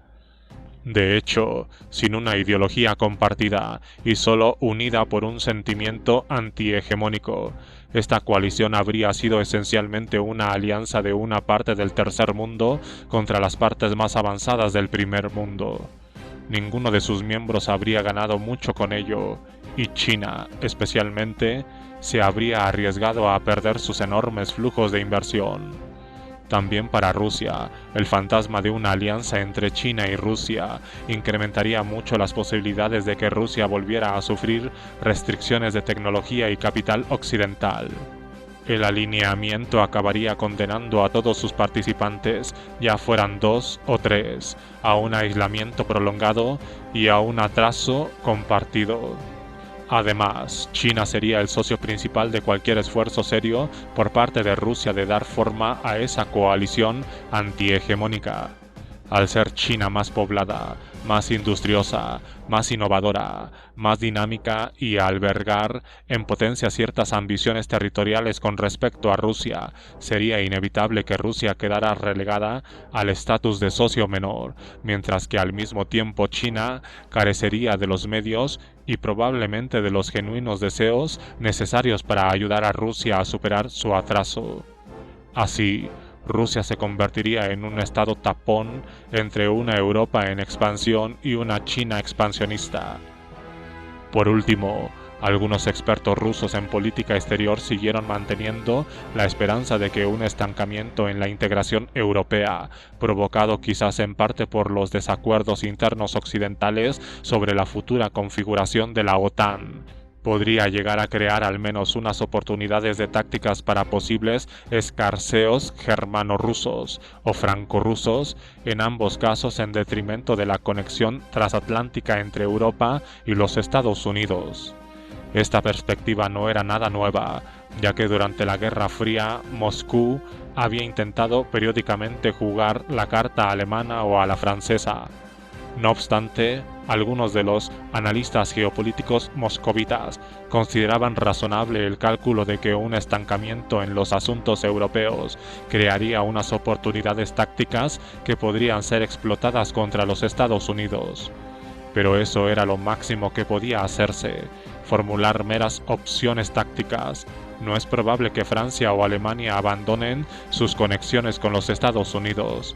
De hecho, sin una ideología compartida y solo unida por un sentimiento antihegemónico, esta coalición habría sido esencialmente una alianza de una parte del tercer mundo contra las partes más avanzadas del primer mundo. Ninguno de sus miembros habría ganado mucho con ello, y China, especialmente, se habría arriesgado a perder sus enormes flujos de inversión. También para Rusia, el fantasma de una alianza entre China y Rusia incrementaría mucho las posibilidades de que Rusia volviera a sufrir restricciones de tecnología y capital occidental. El alineamiento acabaría condenando a todos sus participantes, ya fueran 2 o 3, a un aislamiento prolongado y a un atraso compartido. Además, China sería el socio principal de cualquier esfuerzo serio por parte de Rusia de dar forma a esa coalición antihegemónica. Al ser China más poblada, más industriosa, más innovadora, más dinámica y a albergar en potencia ciertas ambiciones territoriales con respecto a Rusia, sería inevitable que Rusia quedara relegada al estatus de socio menor, mientras que al mismo tiempo China carecería de los medios y probablemente de los genuinos deseos necesarios para ayudar a Rusia a superar su atraso. Así, Rusia se convertiría en un estado tapón entre una Europa en expansión y una China expansionista. Por último, algunos expertos rusos en política exterior siguieron manteniendo la esperanza de que un estancamiento en la integración europea, provocado quizás en parte por los desacuerdos internos occidentales sobre la futura configuración de la OTAN, podría llegar a crear al menos unas oportunidades de tácticas para posibles escarceos germano-rusos o franco-rusos, en ambos casos en detrimento de la conexión transatlántica entre Europa y los Estados Unidos. Esta perspectiva no era nada nueva, ya que durante la Guerra Fría, Moscú había intentado periódicamente jugar la carta alemana o a la francesa. No obstante, algunos de los analistas geopolíticos moscovitas consideraban razonable el cálculo de que un estancamiento en los asuntos europeos crearía unas oportunidades tácticas que podrían ser explotadas contra los Estados Unidos. Pero eso era lo máximo que podía hacerse, formular meras opciones tácticas. No es probable que Francia o Alemania abandonen sus conexiones con los Estados Unidos.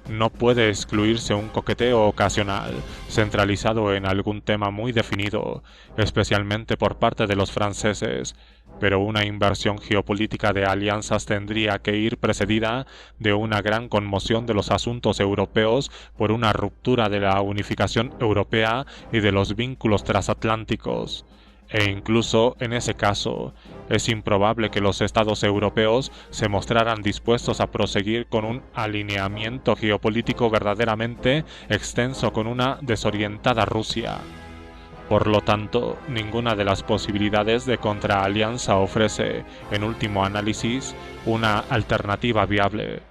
No puede excluirse un coqueteo ocasional, centralizado en algún tema muy definido, especialmente por parte de los franceses, pero una inversión geopolítica de alianzas tendría que ir precedida de una gran conmoción de los asuntos europeos por una ruptura de la unificación europea y de los vínculos transatlánticos. E incluso en ese caso, es improbable que los estados europeos se mostraran dispuestos a proseguir con un alineamiento geopolítico verdaderamente extenso con una desorientada Rusia. Por lo tanto, ninguna de las posibilidades de contraalianza ofrece, en último análisis, una alternativa viable.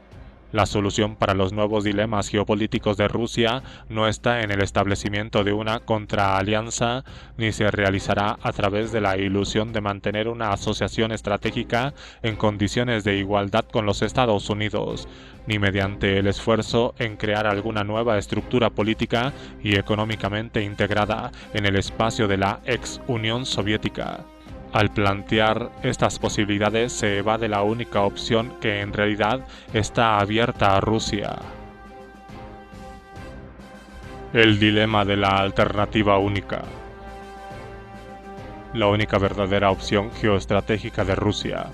La solución para los nuevos dilemas geopolíticos de Rusia no está en el establecimiento de una contraalianza, ni se realizará a través de la ilusión de mantener una asociación estratégica en condiciones de igualdad con los Estados Unidos, ni mediante el esfuerzo en crear alguna nueva estructura política y económicamente integrada en el espacio de la ex Unión Soviética. Al plantear estas posibilidades se evade la única opción que en realidad está abierta a Rusia. El dilema de la alternativa única. La única verdadera opción geoestratégica de Rusia.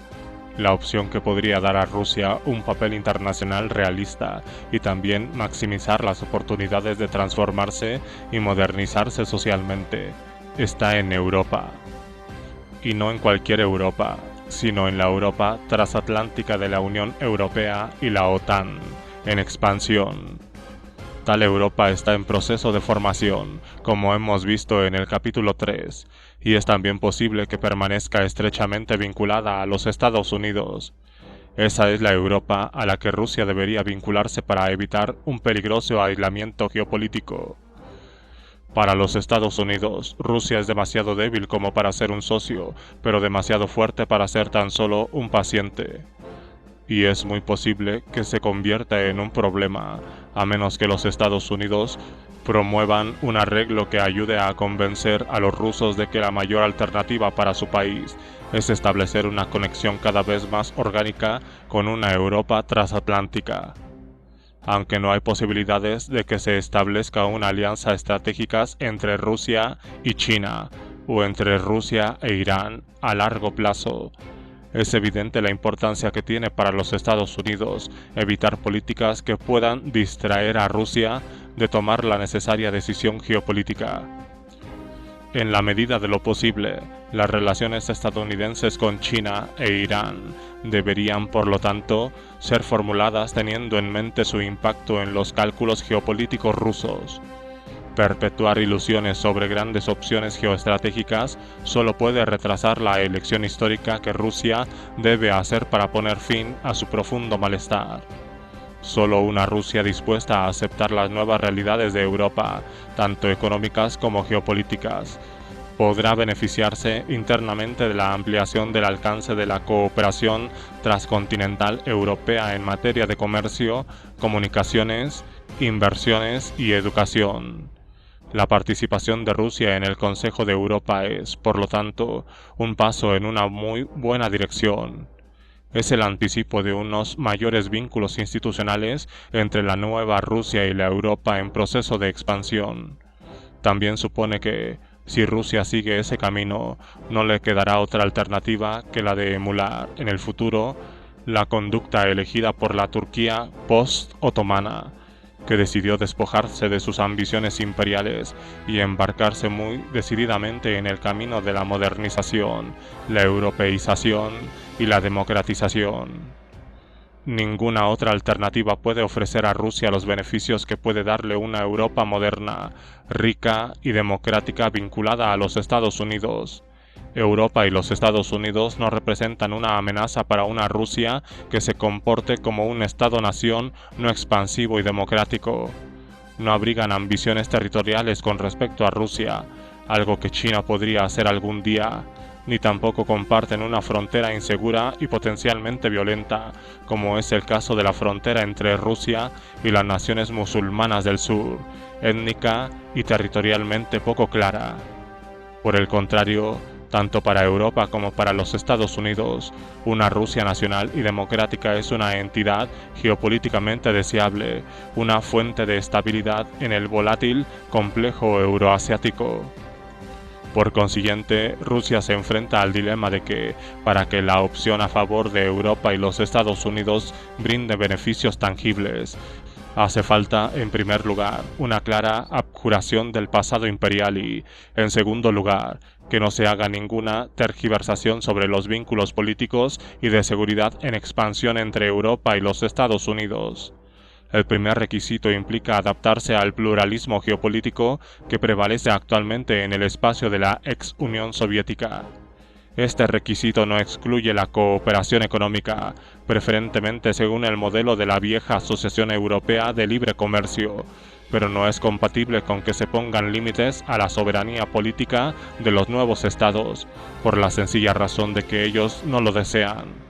La opción que podría dar a Rusia un papel internacional realista y también maximizar las oportunidades de transformarse y modernizarse socialmente, está en Europa. Y no en cualquier Europa, sino en la Europa transatlántica de la Unión Europea y la OTAN, en expansión. Tal Europa está en proceso de formación, como hemos visto en el capítulo 3, y es también posible que permanezca estrechamente vinculada a los Estados Unidos. Esa es la Europa a la que Rusia debería vincularse para evitar un peligroso aislamiento geopolítico. Para los Estados Unidos, Rusia es demasiado débil como para ser un socio, pero demasiado fuerte para ser tan solo un paciente. Y es muy posible que se convierta en un problema, a menos que los Estados Unidos promuevan un arreglo que ayude a convencer a los rusos de que la mayor alternativa para su país es establecer una conexión cada vez más orgánica con una Europa transatlántica. Aunque no hay posibilidades de que se establezca una alianza estratégica entre Rusia y China, o entre Rusia e Irán a largo plazo, es evidente la importancia que tiene para los Estados Unidos evitar políticas que puedan distraer a Rusia de tomar la necesaria decisión geopolítica. En la medida de lo posible, las relaciones estadounidenses con China e Irán deberían, por lo tanto, ser formuladas teniendo en mente su impacto en los cálculos geopolíticos rusos. Perpetuar ilusiones sobre grandes opciones geoestratégicas solo puede retrasar la elección histórica que Rusia debe hacer para poner fin a su profundo malestar. Solo una Rusia dispuesta a aceptar las nuevas realidades de Europa, tanto económicas como geopolíticas, podrá beneficiarse internamente de la ampliación del alcance de la cooperación transcontinental europea en materia de comercio, comunicaciones, inversiones y educación. La participación de Rusia en el Consejo de Europa es, por lo tanto, un paso en una muy buena dirección. Es el anticipo de unos mayores vínculos institucionales entre la nueva Rusia y la Europa en proceso de expansión. También supone que, si Rusia sigue ese camino, no le quedará otra alternativa que la de emular, en el futuro, la conducta elegida por la Turquía post-otomana, que decidió despojarse de sus ambiciones imperiales y embarcarse muy decididamente en el camino de la modernización, la europeización y la democratización. Ninguna otra alternativa puede ofrecer a Rusia los beneficios que puede darle una Europa moderna, rica y democrática vinculada a los Estados Unidos. Europa y los Estados Unidos no representan una amenaza para una Rusia que se comporte como un Estado-nación no expansivo y democrático. No abrigan ambiciones territoriales con respecto a Rusia, algo que China podría hacer algún día, ni tampoco comparten una frontera insegura y potencialmente violenta, como es el caso de la frontera entre Rusia y las naciones musulmanas del sur, étnica y territorialmente poco clara. Por el contrario, tanto para Europa como para los Estados Unidos, una Rusia nacional y democrática es una entidad geopolíticamente deseable, una fuente de estabilidad en el volátil complejo euroasiático. Por consiguiente, Rusia se enfrenta al dilema de que, para que la opción a favor de Europa y los Estados Unidos brinde beneficios tangibles, hace falta, en primer lugar, una clara abjuración del pasado imperial y, en segundo lugar, que no se haga ninguna tergiversación sobre los vínculos políticos y de seguridad en expansión entre Europa y los Estados Unidos. El primer requisito implica adaptarse al pluralismo geopolítico que prevalece actualmente en el espacio de la ex Unión Soviética. Este requisito no excluye la cooperación económica, preferentemente según el modelo de la vieja Asociación Europea de Libre Comercio, pero no es compatible con que se pongan límites a la soberanía política de los nuevos estados, por la sencilla razón de que ellos no lo desean.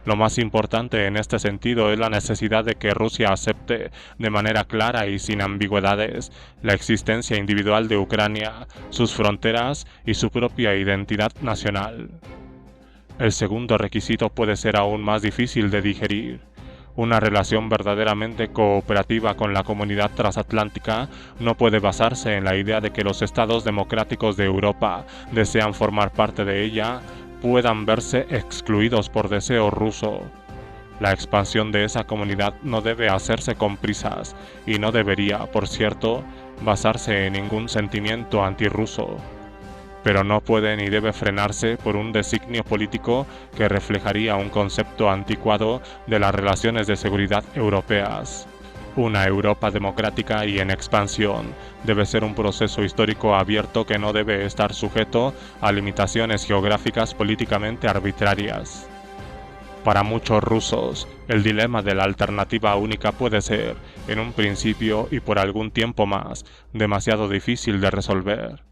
Lo más importante en este sentido es la necesidad de que Rusia acepte de manera clara y sin ambigüedades la existencia individual de Ucrania, sus fronteras y su propia identidad nacional. El segundo requisito puede ser aún más difícil de digerir. Una relación verdaderamente cooperativa con la comunidad transatlántica no puede basarse en la idea de que los estados democráticos de Europa desean formar parte de ella, puedan verse excluidos por deseo ruso. La expansión de esa comunidad no debe hacerse con prisas y no debería, por cierto, basarse en ningún sentimiento antirruso. Pero no puede ni debe frenarse por un designio político que reflejaría un concepto anticuado de las relaciones de seguridad europeas. Una Europa democrática y en expansión debe ser un proceso histórico abierto que no debe estar sujeto a limitaciones geográficas políticamente arbitrarias. Para muchos rusos, el dilema de la alternativa única puede ser, en un principio y por algún tiempo más, demasiado difícil de resolver.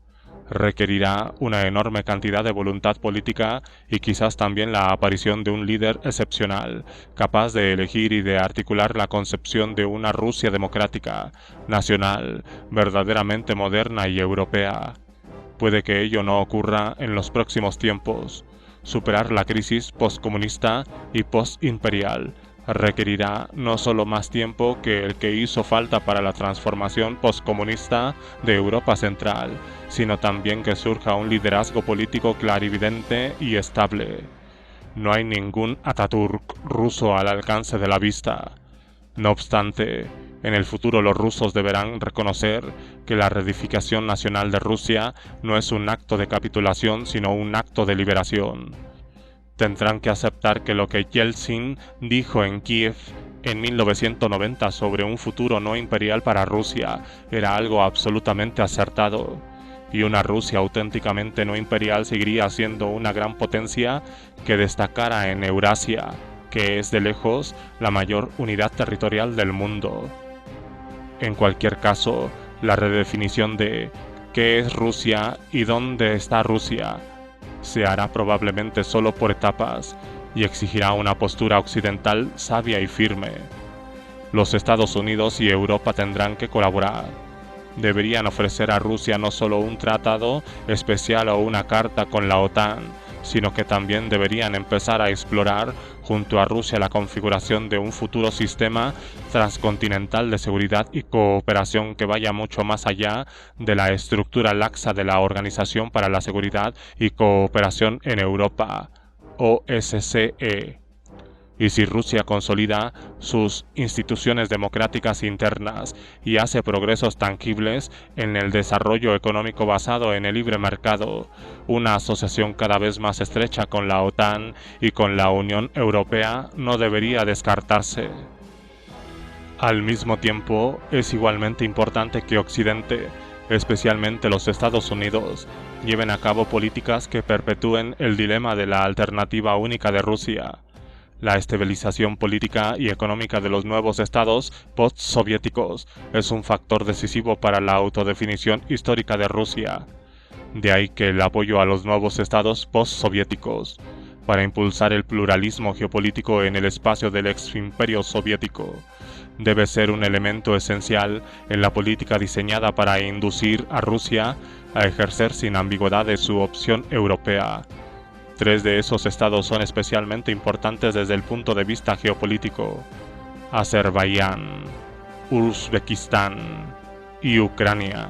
Requerirá una enorme cantidad de voluntad política y quizás también la aparición de un líder excepcional, capaz de elegir y de articular la concepción de una Rusia democrática, nacional, verdaderamente moderna y europea. Puede que ello no ocurra en los próximos tiempos. Superar la crisis postcomunista y postimperial requerirá no solo más tiempo que el que hizo falta para la transformación postcomunista de Europa Central, sino también que surja un liderazgo político clarividente y estable. No hay ningún Atatürk ruso al alcance de la vista. No obstante, en el futuro los rusos deberán reconocer que la reedificación nacional de Rusia no es un acto de capitulación, sino un acto de liberación. Tendrán que aceptar que lo que Yeltsin dijo en Kiev en 1990 sobre un futuro no imperial para Rusia era algo absolutamente acertado, y una Rusia auténticamente no imperial seguiría siendo una gran potencia que destacara en Eurasia, que es de lejos la mayor unidad territorial del mundo. En cualquier caso, la redefinición de ¿qué es Rusia y dónde está Rusia? Se hará probablemente solo por etapas y exigirá una postura occidental sabia y firme. Los Estados Unidos y Europa tendrán que colaborar. Deberían ofrecer a Rusia no solo un tratado especial o una carta con la OTAN, sino que también deberían empezar a explorar junto a Rusia la configuración de un futuro sistema transcontinental de seguridad y cooperación que vaya mucho más allá de la estructura laxa de la Organización para la Seguridad y Cooperación en Europa, OSCE. Y si Rusia consolida sus instituciones democráticas internas y hace progresos tangibles en el desarrollo económico basado en el libre mercado, una asociación cada vez más estrecha con la OTAN y con la Unión Europea no debería descartarse. Al mismo tiempo, es igualmente importante que Occidente, especialmente los Estados Unidos, lleven a cabo políticas que perpetúen el dilema de la alternativa única de Rusia. La estabilización política y económica de los nuevos estados postsoviéticos es un factor decisivo para la autodefinición histórica de Rusia. De ahí que el apoyo a los nuevos estados postsoviéticos, para impulsar el pluralismo geopolítico en el espacio del ex-imperio soviético, debe ser un elemento esencial en la política diseñada para inducir a Rusia a ejercer sin ambigüedad su opción europea. 3 de esos estados son especialmente importantes desde el punto de vista geopolítico: Azerbaiyán, Uzbekistán y Ucrania.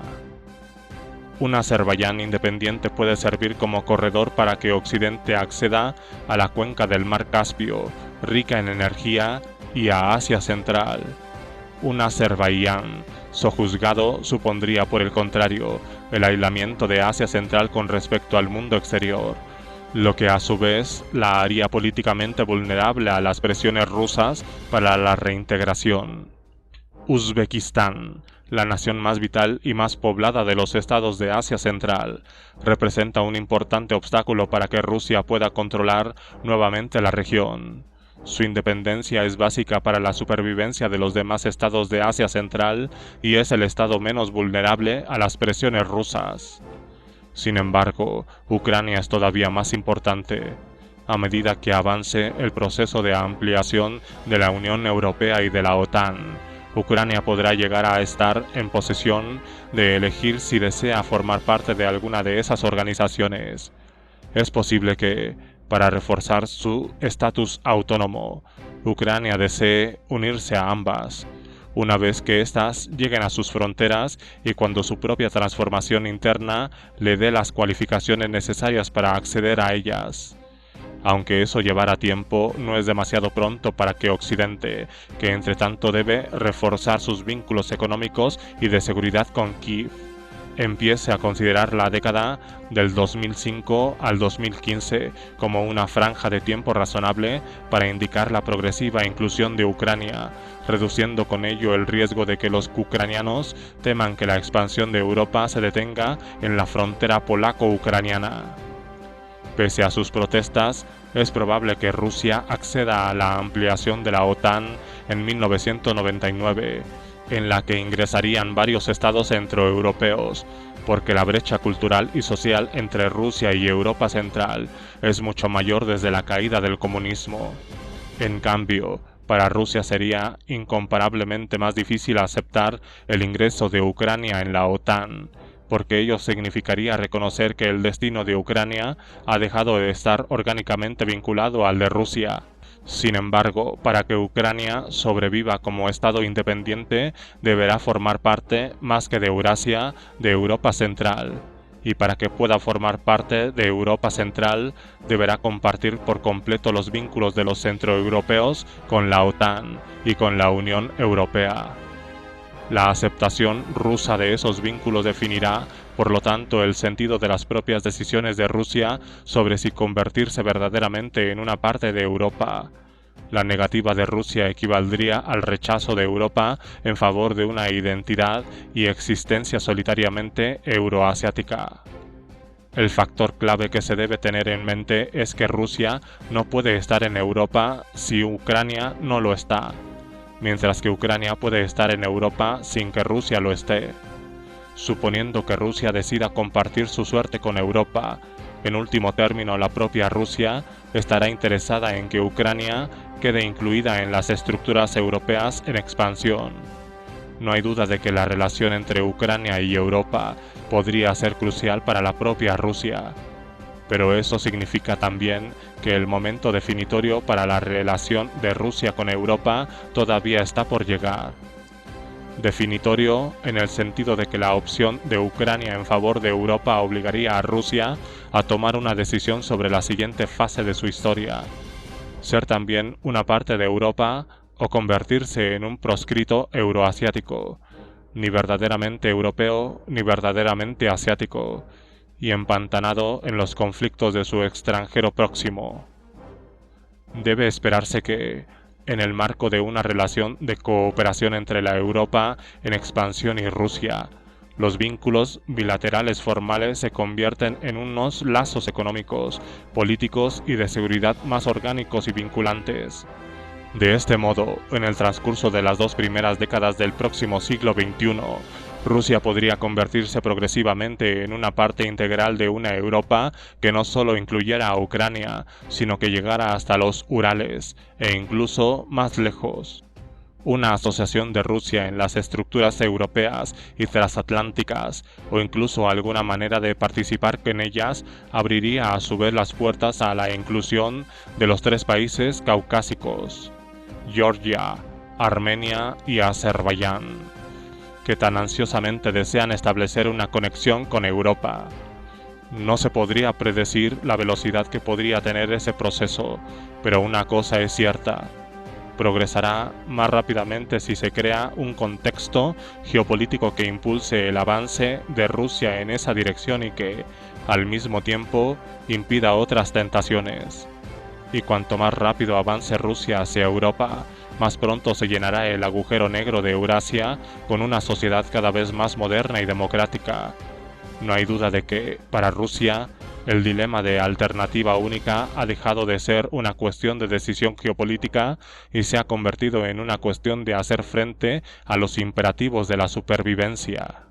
Un Azerbaiyán independiente puede servir como corredor para que Occidente acceda a la cuenca del Mar Caspio, rica en energía, y a Asia Central. Un Azerbaiyán sojuzgado supondría, por el contrario, el aislamiento de Asia Central con respecto al mundo exterior, lo que a su vez la haría políticamente vulnerable a las presiones rusas para la reintegración. Uzbekistán, la nación más vital y más poblada de los estados de Asia Central, representa un importante obstáculo para que Rusia pueda controlar nuevamente la región. Su independencia es básica para la supervivencia de los demás estados de Asia Central y es el estado menos vulnerable a las presiones rusas. Sin embargo, Ucrania es todavía más importante. A medida que avance el proceso de ampliación de la Unión Europea y de la OTAN, Ucrania podrá llegar a estar en posesión de elegir si desea formar parte de alguna de esas organizaciones. Es posible que, para reforzar su estatus autónomo, Ucrania desee unirse a ambas, una vez que éstas lleguen a sus fronteras y cuando su propia transformación interna le dé las cualificaciones necesarias para acceder a ellas. Aunque eso llevará tiempo, no es demasiado pronto para que Occidente, que entre tanto debe reforzar sus vínculos económicos y de seguridad con Kiev, empiece a considerar la década del 2005 al 2015 como una franja de tiempo razonable para indicar la progresiva inclusión de Ucrania, reduciendo con ello el riesgo de que los ucranianos teman que la expansión de Europa se detenga en la frontera polaco-ucraniana. Pese a sus protestas, es probable que Rusia acceda a la ampliación de la OTAN en 1999, en la que ingresarían varios estados centroeuropeos, porque la brecha cultural y social entre Rusia y Europa Central es mucho mayor desde la caída del comunismo. En cambio, para Rusia sería incomparablemente más difícil aceptar el ingreso de Ucrania en la OTAN, porque ello significaría reconocer que el destino de Ucrania ha dejado de estar orgánicamente vinculado al de Rusia. Sin embargo, para que Ucrania sobreviva como Estado independiente, deberá formar parte, más que de Eurasia, de Europa Central. Y para que pueda formar parte de Europa Central, deberá compartir por completo los vínculos de los centroeuropeos con la OTAN y con la Unión Europea. La aceptación rusa de esos vínculos definirá, por lo tanto, el sentido de las propias decisiones de Rusia sobre si convertirse verdaderamente en una parte de Europa. La negativa de Rusia equivaldría al rechazo de Europa en favor de una identidad y existencia solitariamente euroasiática. El factor clave que se debe tener en mente es que Rusia no puede estar en Europa si Ucrania no lo está, mientras que Ucrania puede estar en Europa sin que Rusia lo esté. Suponiendo que Rusia decida compartir su suerte con Europa, en último término la propia Rusia estará interesada en que Ucrania quede incluida en las estructuras europeas en expansión. No hay duda de que la relación entre Ucrania y Europa podría ser crucial para la propia Rusia, pero eso significa también que el momento definitorio para la relación de Rusia con Europa todavía está por llegar. Definitorio en el sentido de que la opción de Ucrania en favor de Europa obligaría a Rusia a tomar una decisión sobre la siguiente fase de su historia: ser también una parte de Europa o convertirse en un proscrito euroasiático, ni verdaderamente europeo ni verdaderamente asiático, y empantanado en los conflictos de su extranjero próximo. Debe esperarse que, en el marco de una relación de cooperación entre la Europa en expansión y Rusia, los vínculos bilaterales formales se convierten en unos lazos económicos, políticos y de seguridad más orgánicos y vinculantes. De este modo, en el transcurso de las 2 primeras décadas del próximo siglo XXI, Rusia podría convertirse progresivamente en una parte integral de una Europa que no solo incluyera a Ucrania, sino que llegara hasta los Urales e incluso más lejos. Una asociación de Rusia en las estructuras europeas y transatlánticas, o incluso alguna manera de participar en ellas, abriría a su vez las puertas a la inclusión de los 3 países caucásicos, Georgia, Armenia y Azerbaiyán, que tan ansiosamente desean establecer una conexión con Europa. No se podría predecir la velocidad que podría tener ese proceso, pero una cosa es cierta: progresará más rápidamente si se crea un contexto geopolítico que impulse el avance de Rusia en esa dirección y que, al mismo tiempo, impida otras tentaciones. Y cuanto más rápido avance Rusia hacia Europa, más pronto se llenará el agujero negro de Eurasia con una sociedad cada vez más moderna y democrática. No hay duda de que, para Rusia, el dilema de alternativa única ha dejado de ser una cuestión de decisión geopolítica y se ha convertido en una cuestión de hacer frente a los imperativos de la supervivencia.